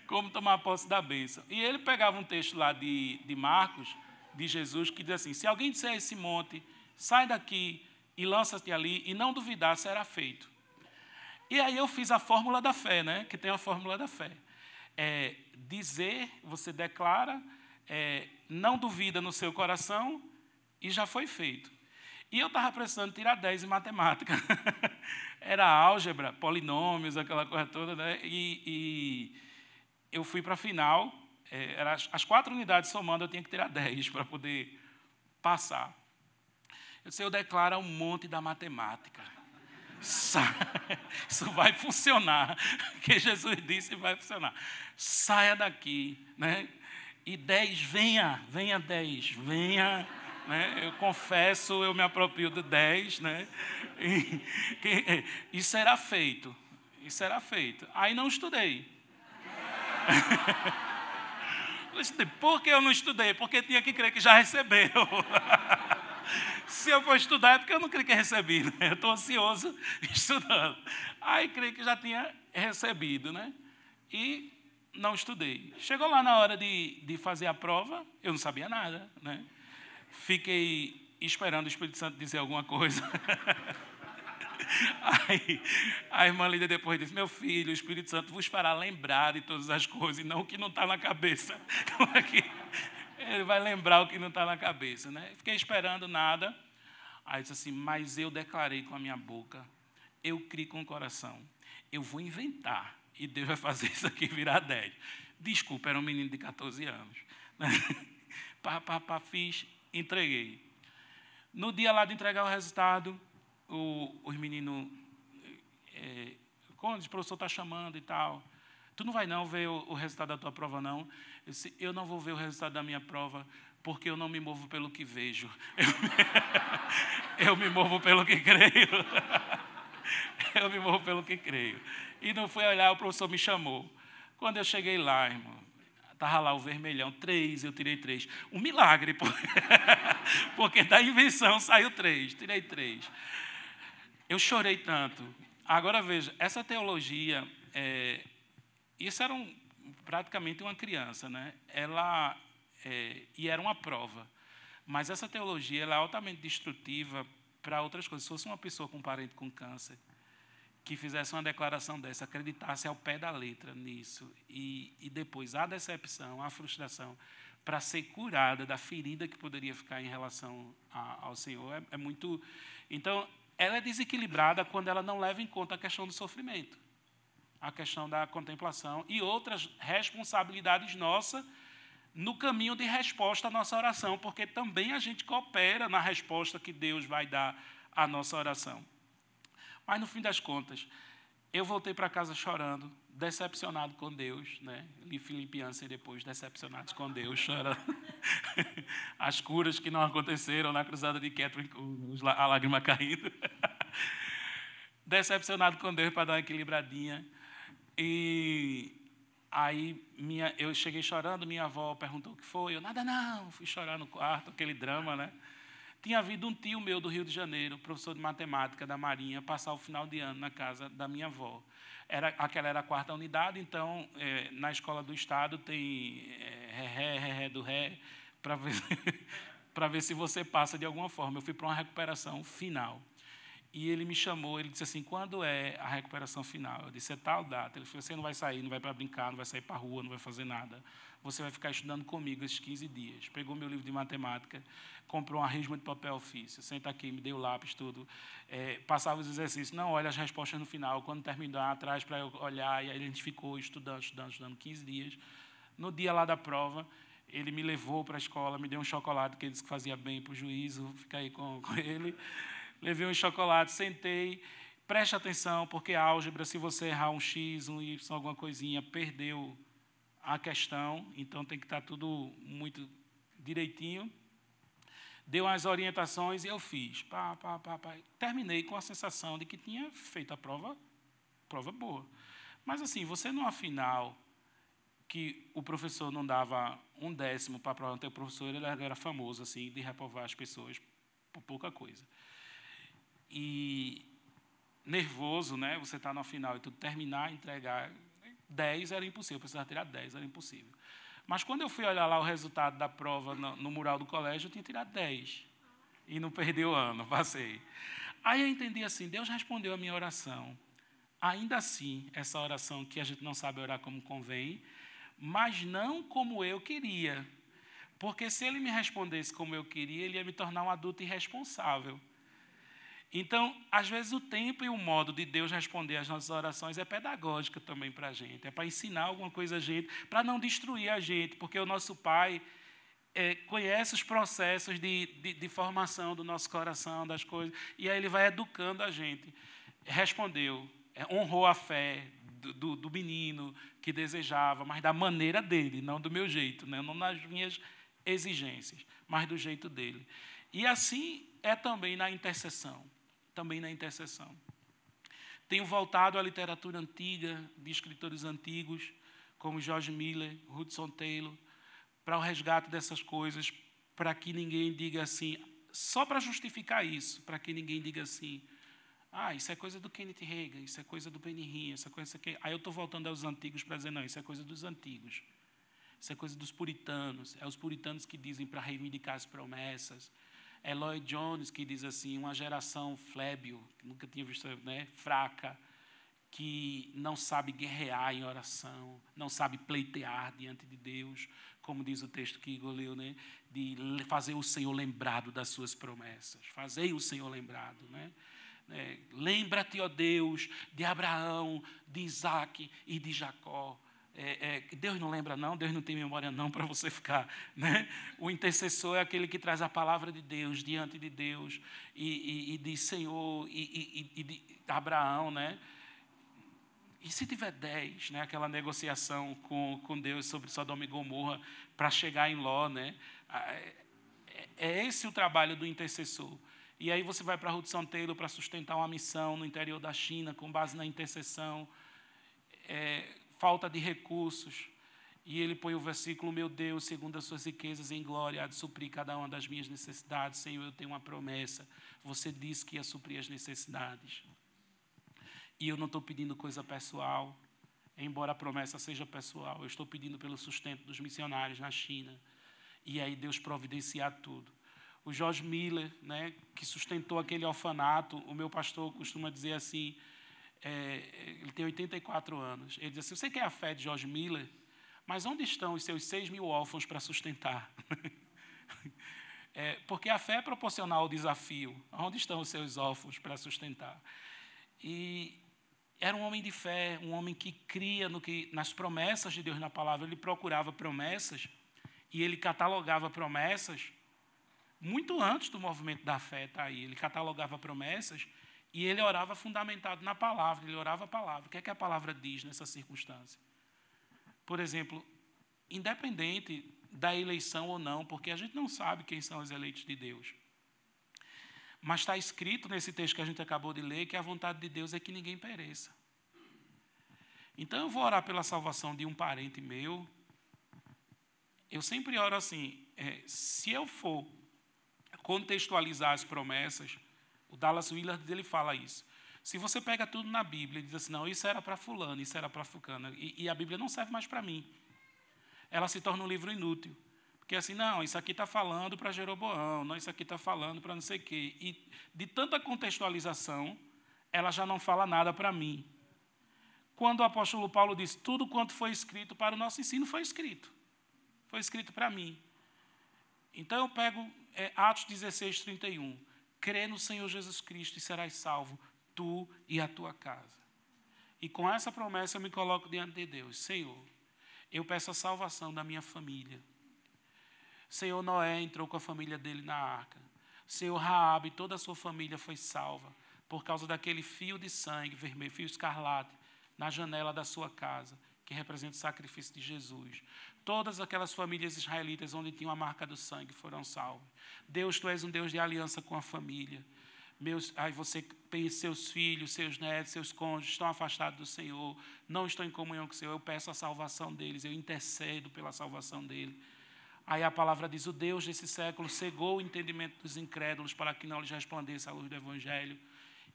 Como tomar posse da bênção. E ele pegava um texto lá de Marcos, de Jesus, que diz assim: se alguém disser a esse monte, sai daqui e lança-te ali, e não duvidar, será feito. E aí eu fiz a fórmula da fé, né? Que tem a fórmula da fé. Dizer, você declara, não duvida no seu coração, e já foi feito. E eu estava precisando tirar 10 em matemática. Era álgebra, polinômios, aquela coisa toda, né? E eu fui para a final, as 4 unidades somando, eu tinha que tirar 10 para poder passar. Eu declaro um monte da matemática. Isso vai funcionar, porque Jesus disse vai funcionar. Saia daqui, né? E 10, venha 10, venha, né? Eu confesso, eu me aproprio de 10, né? E será feito, Aí não estudei. Por que eu não estudei? Porque tinha que crer que já recebeu. Se eu for estudar, é porque eu não creio que recebi, né? Eu estou ansioso estudando. Aí creio que já tinha recebido, né? E não estudei. Chegou lá na hora de fazer a prova, eu não sabia nada, né? Fiquei esperando o Espírito Santo dizer alguma coisa. Aí a irmã Lídia depois disse: meu filho, o Espírito Santo vos fará lembrar de todas as coisas, e não o que não está na cabeça. Ele vai lembrar o que não está na cabeça, né? Fiquei esperando nada. Aí disse assim: mas eu declarei com a minha boca, eu criei com o coração, eu vou inventar, e Deus vai fazer isso aqui virar 10. Desculpa, era um menino de 14 anos. Fiz, entreguei. No dia lá de entregar o resultado, os meninos, quando o professor está chamando e tal, tu não vai não ver o resultado da tua prova, não? Eu disse: eu não vou ver o resultado da minha prova, porque eu não me movo pelo que vejo. Eu me movo pelo que creio. Eu me movo pelo que creio. E não fui olhar, o professor me chamou. Quando eu cheguei lá, irmão, estava lá o vermelhão, 3, eu tirei 3. Um milagre, porque da invenção saiu 3, tirei 3. Eu chorei tanto. Agora veja, essa teologia, isso era praticamente uma criança, né? E era uma prova. Mas essa teologia ela é altamente destrutiva para outras coisas. Se fosse uma pessoa com um parente com câncer, que fizesse uma declaração dessa, acreditasse ao pé da letra nisso, e depois a decepção, a frustração, para ser curada da ferida que poderia ficar em relação ao Senhor, é muito... Então, ela é desequilibrada quando ela não leva em conta a questão do sofrimento, a questão da contemplação e outras responsabilidades nossas no caminho de resposta à nossa oração, porque também a gente coopera na resposta que Deus vai dar à nossa oração. Mas, no fim das contas, eu voltei para casa chorando, decepcionado com Deus, né? Li Filipenses depois, decepcionados com Deus, chorando. As curas que não aconteceram na cruzada de Catherine, a lágrima caindo. Decepcionado com Deus para dar uma equilibradinha. E Aí eu cheguei chorando, minha avó perguntou o que foi. Eu, nada não, fui chorar no quarto, aquele drama, né? Tinha havido um tio meu do Rio de Janeiro, professor de matemática da Marinha, passar o final de ano na casa da minha avó. Aquela era a 4ª unidade, então, na escola do Estado tem ré do ré, para ver, para ver se você passa de alguma forma. Eu fui para uma recuperação final. E ele me chamou, ele disse assim, quando é a recuperação final? Eu disse, é tal data. Ele falou, você não vai sair, não vai para brincar, não vai sair para a rua, não vai fazer nada. Você vai ficar estudando comigo esses 15 dias. Pegou meu livro de matemática, comprou uma resma de papel ofício, senta aqui, me deu o lápis, tudo. Passava os exercícios, não, olha as respostas no final, quando terminar, atrás para eu olhar. E aí a gente ficou estudando 15 dias. No dia lá da prova, ele me levou para a escola, me deu um chocolate, que ele disse que fazia bem para o juízo, ficar aí com ele. Levei um chocolate, sentei, preste atenção, porque a álgebra, se você errar um X, um Y, alguma coisinha, perdeu a questão, então tem que estar tudo muito direitinho. Deu umas orientações e eu fiz. Terminei com a sensação de que tinha feito a prova boa. Mas, assim, você numa final que o professor não dava 1/10 para a prova, o professor ele era famoso assim, de reprovar as pessoas por pouca coisa. E nervoso, né? Você está na final e tudo, terminar, entregar 10 era impossível, eu precisava tirar 10, era impossível. Mas quando eu fui olhar lá o resultado da prova no mural do colégio, eu tinha tirado 10. E não perdi o ano, passei. Aí eu entendi assim, Deus respondeu a minha oração. Ainda assim, essa oração que a gente não sabe orar como convém, mas não como eu queria. Porque se ele me respondesse como eu queria, ele ia me tornar um adulto irresponsável. Então, às vezes, o tempo e o modo de Deus responder às nossas orações é pedagógica também para a gente, é para ensinar alguma coisa a gente, para não destruir a gente, porque o nosso Pai conhece os processos de formação do nosso coração, das coisas, e aí Ele vai educando a gente. Respondeu, honrou a fé do menino que desejava, mas da maneira dele, não do meu jeito, né? Não nas minhas exigências, mas do jeito dele. E assim é também na intercessão. Tenho voltado à literatura antiga, de escritores antigos, como George Miller, Hudson Taylor, para o resgate dessas coisas, para que ninguém diga assim, só para justificar isso, para que ninguém diga assim, isso é coisa do Kenneth Hagin, isso é coisa do Benny Hinn, isso é coisa que... Aí eu estou voltando aos antigos para dizer, não, isso é coisa dos antigos, isso é coisa dos puritanos, é os puritanos que dizem para reivindicar as promessas. É Lloyd Jones que diz assim, uma geração flébil, que nunca tinha visto, né, fraca, que não sabe guerrear em oração, não sabe pleitear diante de Deus, como diz o texto que Igor leu, né, de fazer o Senhor lembrado das suas promessas. Fazei o Senhor lembrado, né? Lembra-te, ó Deus, de Abraão, de Isaac e de Jacó. Deus não lembra não, Deus não tem memória não para você ficar, né? O intercessor é aquele que traz a palavra de Deus diante de Deus e diz Senhor e de Abraão, né? E se tiver 10, né? Aquela negociação com Deus sobre Sodoma e Gomorra para chegar em Ló, né? É esse o trabalho do intercessor. E aí você vai para Hudson Taylor para sustentar uma missão no interior da China com base na intercessão. Falta de recursos, e ele põe o versículo, meu Deus, segundo as suas riquezas em glória, há de suprir cada uma das minhas necessidades. Senhor, eu tenho uma promessa, você disse que ia suprir as necessidades. E eu não estou pedindo coisa pessoal, embora a promessa seja pessoal, eu estou pedindo pelo sustento dos missionários na China, e aí Deus providenciar tudo. O George Miller, né, que sustentou aquele orfanato, o meu pastor costuma dizer assim, ele tem 84 anos. Ele diz assim, você quer a fé de George Miller? Mas onde estão os seus 6.000 órfãos para sustentar? Porque a fé é proporcional ao desafio. Onde estão os seus órfãos para sustentar? E era um homem de fé, um homem que cria nas promessas de Deus na palavra. Ele procurava promessas e ele catalogava promessas muito antes do movimento da fé estar aí. Ele catalogava promessas e ele orava fundamentado na palavra, ele orava a palavra. O que é que a palavra diz nessa circunstância? Por exemplo, independente da eleição ou não, porque a gente não sabe quem são os eleitos de Deus. Mas está escrito nesse texto que a gente acabou de ler que a vontade de Deus é que ninguém pereça. Então, eu vou orar pela salvação de um parente meu. Eu sempre oro assim, se eu for contextualizar as promessas, o Dallas Willard ele fala isso. Se você pega tudo na Bíblia e diz assim, não, isso era para fulano, isso era para fulano, e a Bíblia não serve mais para mim, ela se torna um livro inútil. Porque assim, não, isso aqui está falando para Jeroboão, não, isso aqui está falando para não sei o quê. E de tanta contextualização, ela já não fala nada para mim. Quando o apóstolo Paulo diz, tudo quanto foi escrito para o nosso ensino foi escrito. Foi escrito para mim. Então eu pego Atos 16, 31. Crê no Senhor Jesus Cristo e serás salvo, tu e a tua casa. E com essa promessa eu me coloco diante de Deus. Senhor, eu peço a salvação da minha família. Senhor, Noé entrou com a família dele na arca. Senhor, Raabe, toda a sua família foi salva por causa daquele fio de sangue vermelho, fio escarlate, na janela da sua casa, que representa o sacrifício de Jesus. Todas aquelas famílias israelitas onde tinham a marca do sangue foram salvas. Deus, tu és um Deus de aliança com a família. Você pensa, seus filhos, seus netos, seus cônjuges estão afastados do Senhor, não estão em comunhão com o Senhor, eu peço a salvação deles, eu intercedo pela salvação deles. Aí a palavra diz, o Deus desse século cegou o entendimento dos incrédulos para que não lhes resplandeça a luz do Evangelho.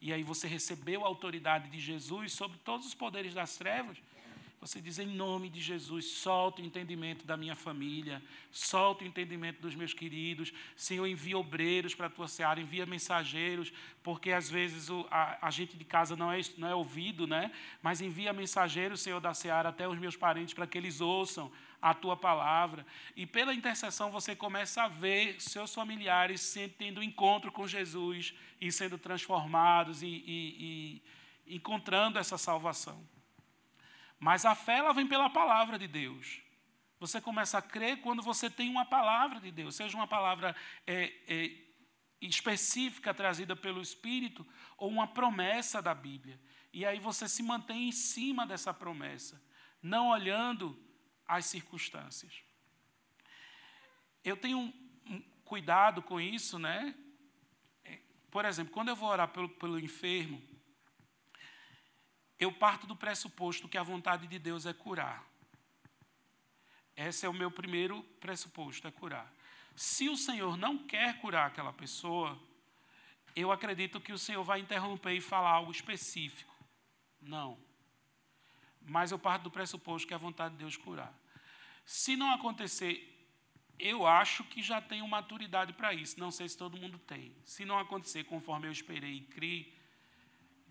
E aí você recebeu a autoridade de Jesus sobre todos os poderes das trevas. Você diz, em nome de Jesus, solta o entendimento da minha família, solta o entendimento dos meus queridos. Senhor, envia obreiros para a tua seara, envia mensageiros, porque às vezes a gente de casa não é ouvido, né? Mas envia mensageiros, Senhor, da seara até os meus parentes para que eles ouçam a tua palavra. E pela intercessão você começa a ver seus familiares tendo encontro com Jesus e sendo transformados e encontrando essa salvação. Mas a fé ela vem pela palavra de Deus. Você começa a crer quando você tem uma palavra de Deus, seja uma palavra específica trazida pelo Espírito ou uma promessa da Bíblia. E aí você se mantém em cima dessa promessa, não olhando as circunstâncias. Eu tenho um cuidado com isso, né? Por exemplo, quando eu vou orar pelo enfermo, eu parto do pressuposto que a vontade de Deus é curar. Esse é o meu primeiro pressuposto, é curar. Se o Senhor não quer curar aquela pessoa, eu acredito que o Senhor vai interromper e falar algo específico. Não. Mas eu parto do pressuposto que é a vontade de Deus curar. Se não acontecer, eu acho que já tenho maturidade para isso. Não sei se todo mundo tem. Se não acontecer conforme eu esperei e criei,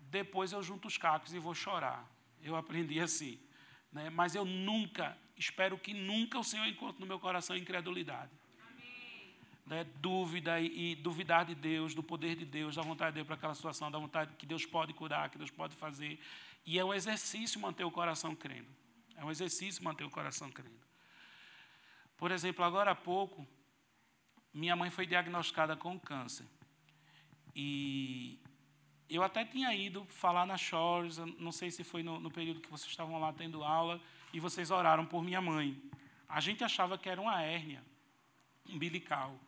depois eu junto os cacos e vou chorar. Eu aprendi assim. Né? Mas eu espero que nunca o Senhor encontre no meu coração incredulidade. Né? Dúvida e duvidar de Deus, do poder de Deus, da vontade de Deus para aquela situação, da vontade que Deus pode curar, que Deus pode fazer. E é um exercício manter o coração crendo. É um exercício manter o coração crendo. Por exemplo, agora há pouco, minha mãe foi diagnosticada com câncer. E eu até tinha ido falar na Shores, não sei se foi no período que vocês estavam lá tendo aula, e vocês oraram por minha mãe. A gente achava que era uma hérnia umbilical.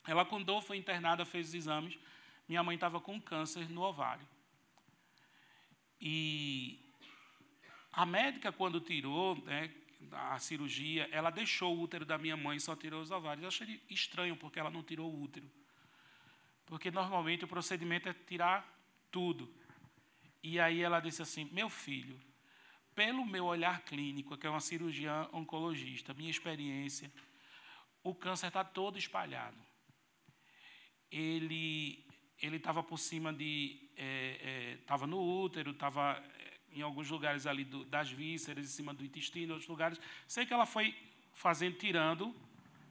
Ela, quando foi internada, fez os exames, minha mãe estava com câncer no ovário. E a médica, quando tirou, né, a cirurgia, ela deixou o útero da minha mãe, só tirou os ovários. Eu achei estranho, porque ela não tirou o útero. Porque, normalmente, o procedimento é tirar tudo. E aí ela disse assim, meu filho, pelo meu olhar clínico, que é uma cirurgiã oncologista, minha experiência, o câncer está todo espalhado. Ele estava por cima estava no útero, estava em alguns lugares ali das vísceras, em cima do intestino, em outros lugares. Sei que ela foi tirando,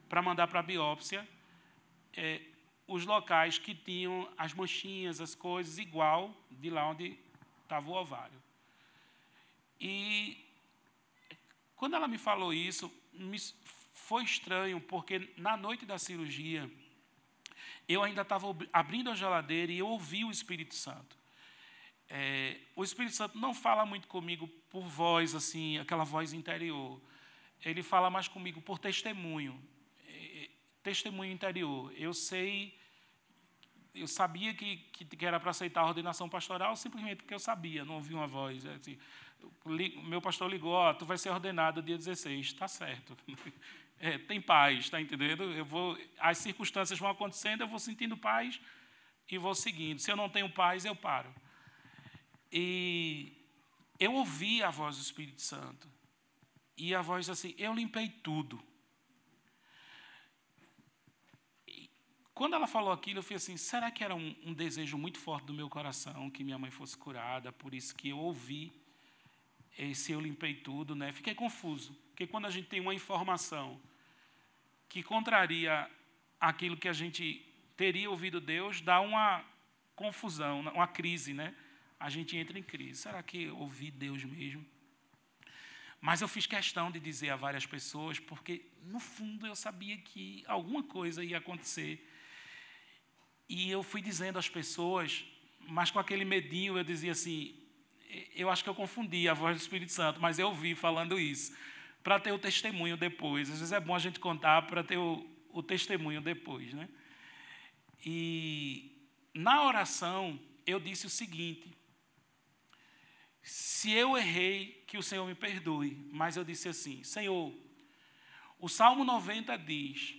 para mandar para a biópsia, os locais que tinham as manchinhas, as coisas, igual de lá onde estava o ovário. E quando ela me falou isso, foi estranho, porque na noite da cirurgia, eu ainda estava abrindo a geladeira e eu ouvi o Espírito Santo. O Espírito Santo não fala muito comigo por voz, assim, aquela voz interior. Ele fala mais comigo por testemunho. Testemunho interior. Eu sei eu sabia que era para aceitar a ordenação pastoral, simplesmente porque eu sabia, não ouvi uma voz. Assim, meu pastor ligou, tu vai ser ordenado dia 16, está certo. Tem paz, está entendendo? As circunstâncias vão acontecendo, eu vou sentindo paz e vou seguindo. Se eu não tenho paz, eu paro. E eu ouvi a voz do Espírito Santo. E a voz assim, eu limpei tudo. Quando ela falou aquilo, eu falei assim, será que era um desejo muito forte do meu coração, que minha mãe fosse curada, por isso que eu ouvi esse eu limpei tudo, né? Fiquei confuso, porque quando a gente tem uma informação que contraria aquilo que a gente teria ouvido Deus, dá uma confusão, uma crise, né? A gente entra em crise. Será que eu ouvi Deus mesmo? Mas eu fiz questão de dizer a várias pessoas, porque, no fundo, eu sabia que alguma coisa ia acontecer. E eu fui dizendo às pessoas, mas com aquele medinho, eu dizia assim, eu acho que eu confundi a voz do Espírito Santo, mas eu ouvi falando isso, para ter o testemunho depois. Às vezes é bom a gente contar para ter o testemunho depois, né? E na oração, eu disse o seguinte, se eu errei, que o Senhor me perdoe, mas eu disse assim, Senhor, o Salmo 90 diz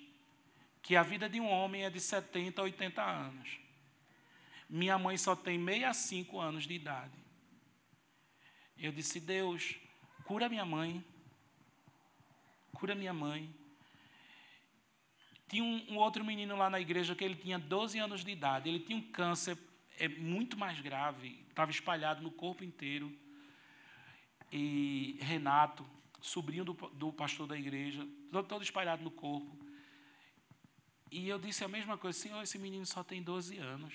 que a vida de um homem é de 70 a 80 anos. Minha mãe só tem 65 anos de idade. Eu disse, Deus, cura minha mãe. Cura minha mãe. Tinha um outro menino lá na igreja que ele tinha 12 anos de idade. Ele tinha um câncer muito mais grave. Estava espalhado no corpo inteiro. E Renato, sobrinho do pastor da igreja, todo espalhado no corpo. E eu disse a mesma coisa, Senhor, esse menino só tem 12 anos.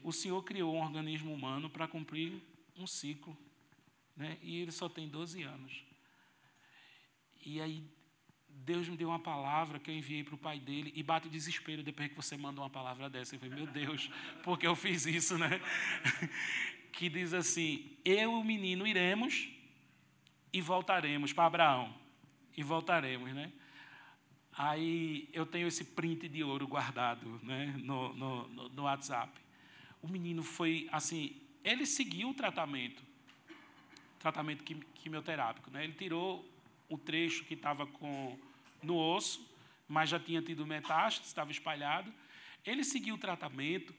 O Senhor criou um organismo humano para cumprir um ciclo, né? E ele só tem 12 anos. E aí, Deus me deu uma palavra que eu enviei para o pai dele, e bate o desespero depois que você manda uma palavra dessa. Eu falei, meu Deus, por que eu fiz isso, né? Que diz assim, eu e o menino iremos e voltaremos para Abraão. E voltaremos, né? Aí eu tenho esse print de ouro guardado, né, no WhatsApp. O menino foi assim, ele seguiu o tratamento quimioterápico, né? Ele tirou o trecho que estava no osso, mas já tinha tido metástase, estava espalhado. Ele seguiu o tratamento,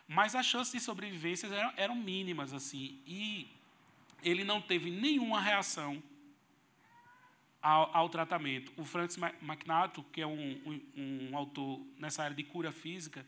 mas as chances de sobrevivência eram mínimas, assim, e ele não teve nenhuma reação ao tratamento. O Francis McNaughton, que é um autor nessa área de cura física,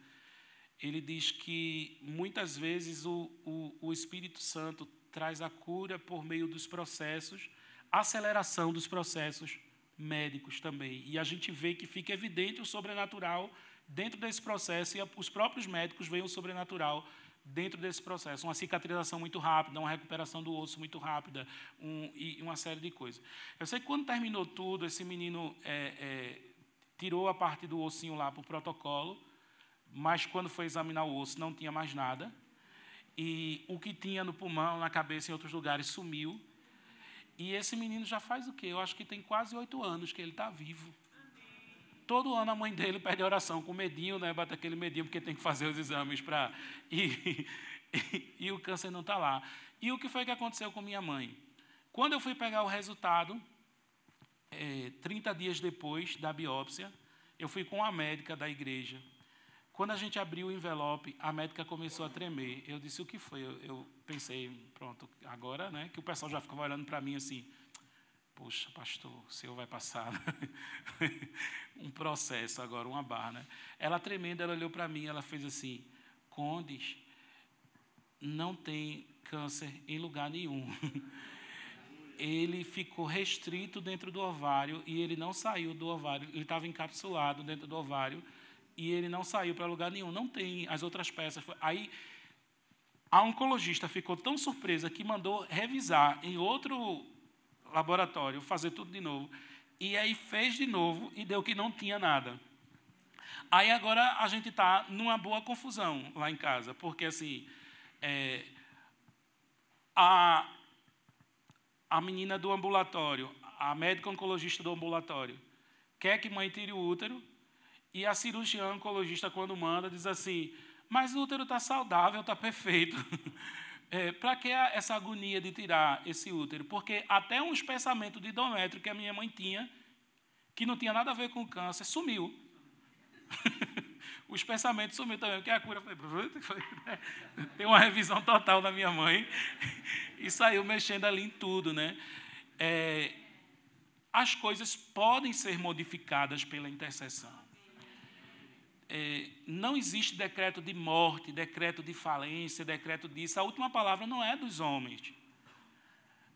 ele diz que, muitas vezes, o Espírito Santo traz a cura por meio dos processos, aceleração dos processos médicos também. E a gente vê que fica evidente o sobrenatural dentro desse processo, e os próprios médicos veem o sobrenatural dentro desse processo, uma cicatrização muito rápida, uma recuperação do osso muito rápida, e uma série de coisas. Eu sei que quando terminou tudo, esse menino tirou a parte do ossinho lá para o protocolo, mas quando foi examinar o osso não tinha mais nada, e o que tinha no pulmão, na cabeça, em outros lugares, sumiu. E esse menino já faz o quê? Eu acho que tem quase 8 anos que ele está vivo. Todo ano a mãe dele pede oração com medinho, né? Bate aquele medinho porque tem que fazer os exames para... E o câncer não está lá. E o que foi que aconteceu com minha mãe? Quando eu fui pegar o resultado, 30 dias depois da biópsia, eu fui com a médica da igreja. Quando a gente abriu o envelope, a médica começou a tremer. Eu disse, o que foi? Eu pensei, pronto, agora, né? Que o pessoal já ficava olhando para mim assim... Poxa, pastor, o senhor vai passar um processo agora, uma barra, né? Ela tremendo, ela olhou para mim, ela fez assim, Condes, não tem câncer em lugar nenhum. Ele ficou restrito dentro do ovário e ele não saiu do ovário, ele estava encapsulado dentro do ovário e ele não saiu para lugar nenhum, não tem as outras peças. Aí, a oncologista ficou tão surpresa que mandou revisar em outro laboratório, fazer tudo de novo. E aí fez de novo e deu que não tinha nada. Aí agora a gente está numa boa confusão lá em casa, porque assim, a menina do ambulatório, a médica oncologista do ambulatório, quer que mãe tire o útero, E a cirurgiã oncologista, quando manda, diz assim, mas o útero está saudável, está perfeito. Para que essa agonia de tirar esse útero? Porque até um espessamento de endométrio que a minha mãe tinha, que não tinha nada a ver com câncer, sumiu. O espessamento sumiu também, porque a cura foi... Tem uma revisão total da minha mãe e saiu mexendo ali em tudo, né? As coisas podem ser modificadas pela intercessão. Não existe decreto de morte, decreto de falência, decreto disso. A última palavra não é dos homens.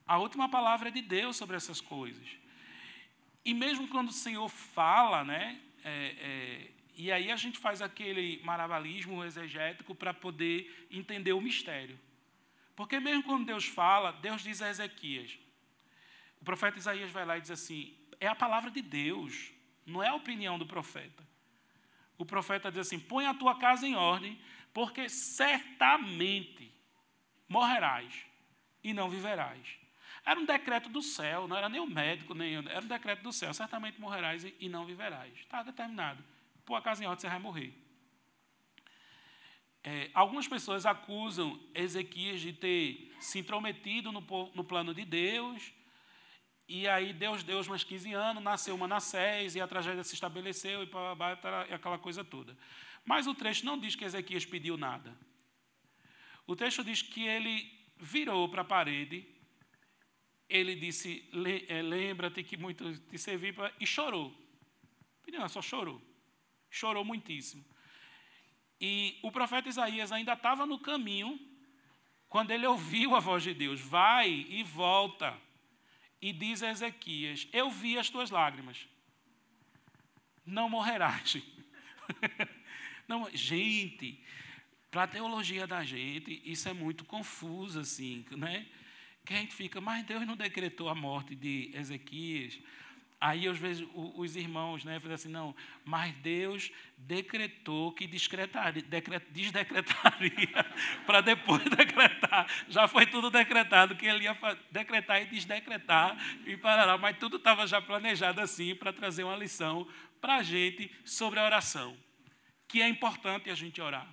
A última palavra é de Deus sobre essas coisas. E mesmo quando o Senhor fala, né, e aí a gente faz aquele malabarismo exegético para poder entender o mistério. Porque mesmo quando Deus fala, Deus diz a Ezequias, o profeta Isaías vai lá e diz assim, é a palavra de Deus, não é a opinião do profeta. O profeta diz assim, põe a tua casa em ordem, porque certamente morrerás e não viverás. Era um decreto do céu, não era nem o médico, era um decreto do céu, certamente morrerás e não viverás. Está determinado. Põe a casa em ordem, você vai morrer. Algumas pessoas acusam Ezequias de ter se intrometido no plano de Deus, e aí Deus deu mais 15 anos, nasceu Manassés, e a tragédia se estabeleceu, e aquela coisa toda. Mas o trecho não diz que Ezequias pediu nada. O trecho diz que ele virou para a parede, ele disse, lembra-te que muito te servi, e chorou. Não, só chorou. Chorou muitíssimo. E o profeta Isaías ainda estava no caminho, quando ele ouviu a voz de Deus, vai e volta. E diz a Ezequias, eu vi as tuas lágrimas, não morrerás. Não, gente, para a teologia da gente, isso é muito confuso, assim, né? Que a gente fica, mas Deus não decretou a morte de Ezequias. Aí, às vezes, os irmãos, né, fazem assim, não, mas Deus decretou que desdecretaria para depois decretar. Já foi tudo decretado, que ele ia decretar e desdecretar, e parará. Mas tudo estava já planejado assim, para trazer uma lição para a gente sobre a oração. Que é importante a gente orar,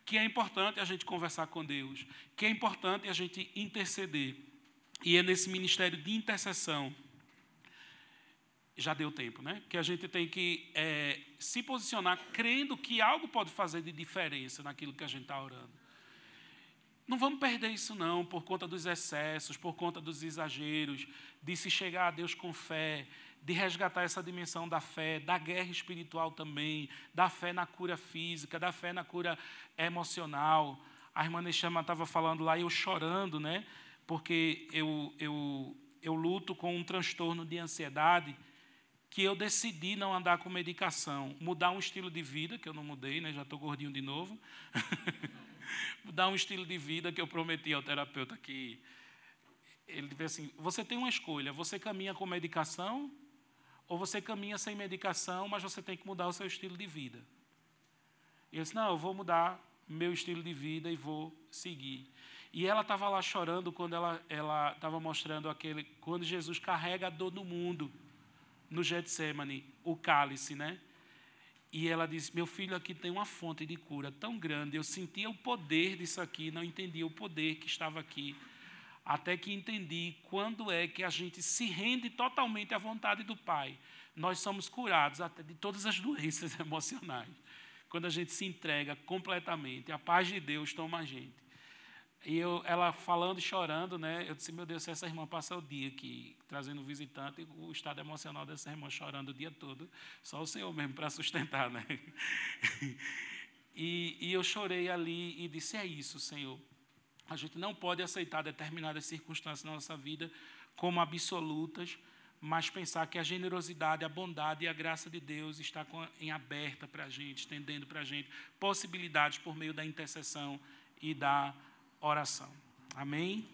que é importante a gente conversar com Deus, que é importante a gente interceder. E é nesse ministério de intercessão, já deu tempo, né? Que a gente tem que se posicionar crendo que algo pode fazer de diferença naquilo que a gente está orando. Não vamos perder isso não, por conta dos excessos, por conta dos exageros, de se chegar a Deus com fé, de resgatar essa dimensão da fé, da guerra espiritual também, da fé na cura física, da fé na cura emocional. A irmã Nechama estava falando lá, eu chorando, né? Porque eu luto com um transtorno de ansiedade, que eu decidi não andar com medicação, mudar um estilo de vida, que eu não mudei, né? Já estou gordinho de novo. Mudar um estilo de vida que eu prometi ao terapeuta que ele disse assim, você tem uma escolha, você caminha com medicação ou você caminha sem medicação, mas você tem que mudar o seu estilo de vida. E eu disse, não, eu vou mudar meu estilo de vida e vou seguir. E ela estava lá chorando quando ela estava mostrando quando Jesus carrega a dor do mundo, no Getsemane, o cálice, né? E ela disse, meu filho, aqui tem uma fonte de cura tão grande, eu sentia o poder disso aqui, não entendia o poder que estava aqui, até que entendi quando é que a gente se rende totalmente à vontade do Pai. Nós somos curados até de todas as doenças emocionais. Quando a gente se entrega completamente, a paz de Deus toma a gente. E ela falando e chorando, né? Eu disse, meu Deus, se essa irmã passa o dia aqui trazendo visitante, o estado emocional dessa irmã chorando o dia todo, só o Senhor mesmo para sustentar, né? E eu chorei ali e disse, é isso, Senhor. A gente não pode aceitar determinadas circunstâncias na nossa vida como absolutas, mas pensar que a generosidade, a bondade e a graça de Deus está em aberta para a gente, estendendo para a gente possibilidades por meio da intercessão e da oração. Amém?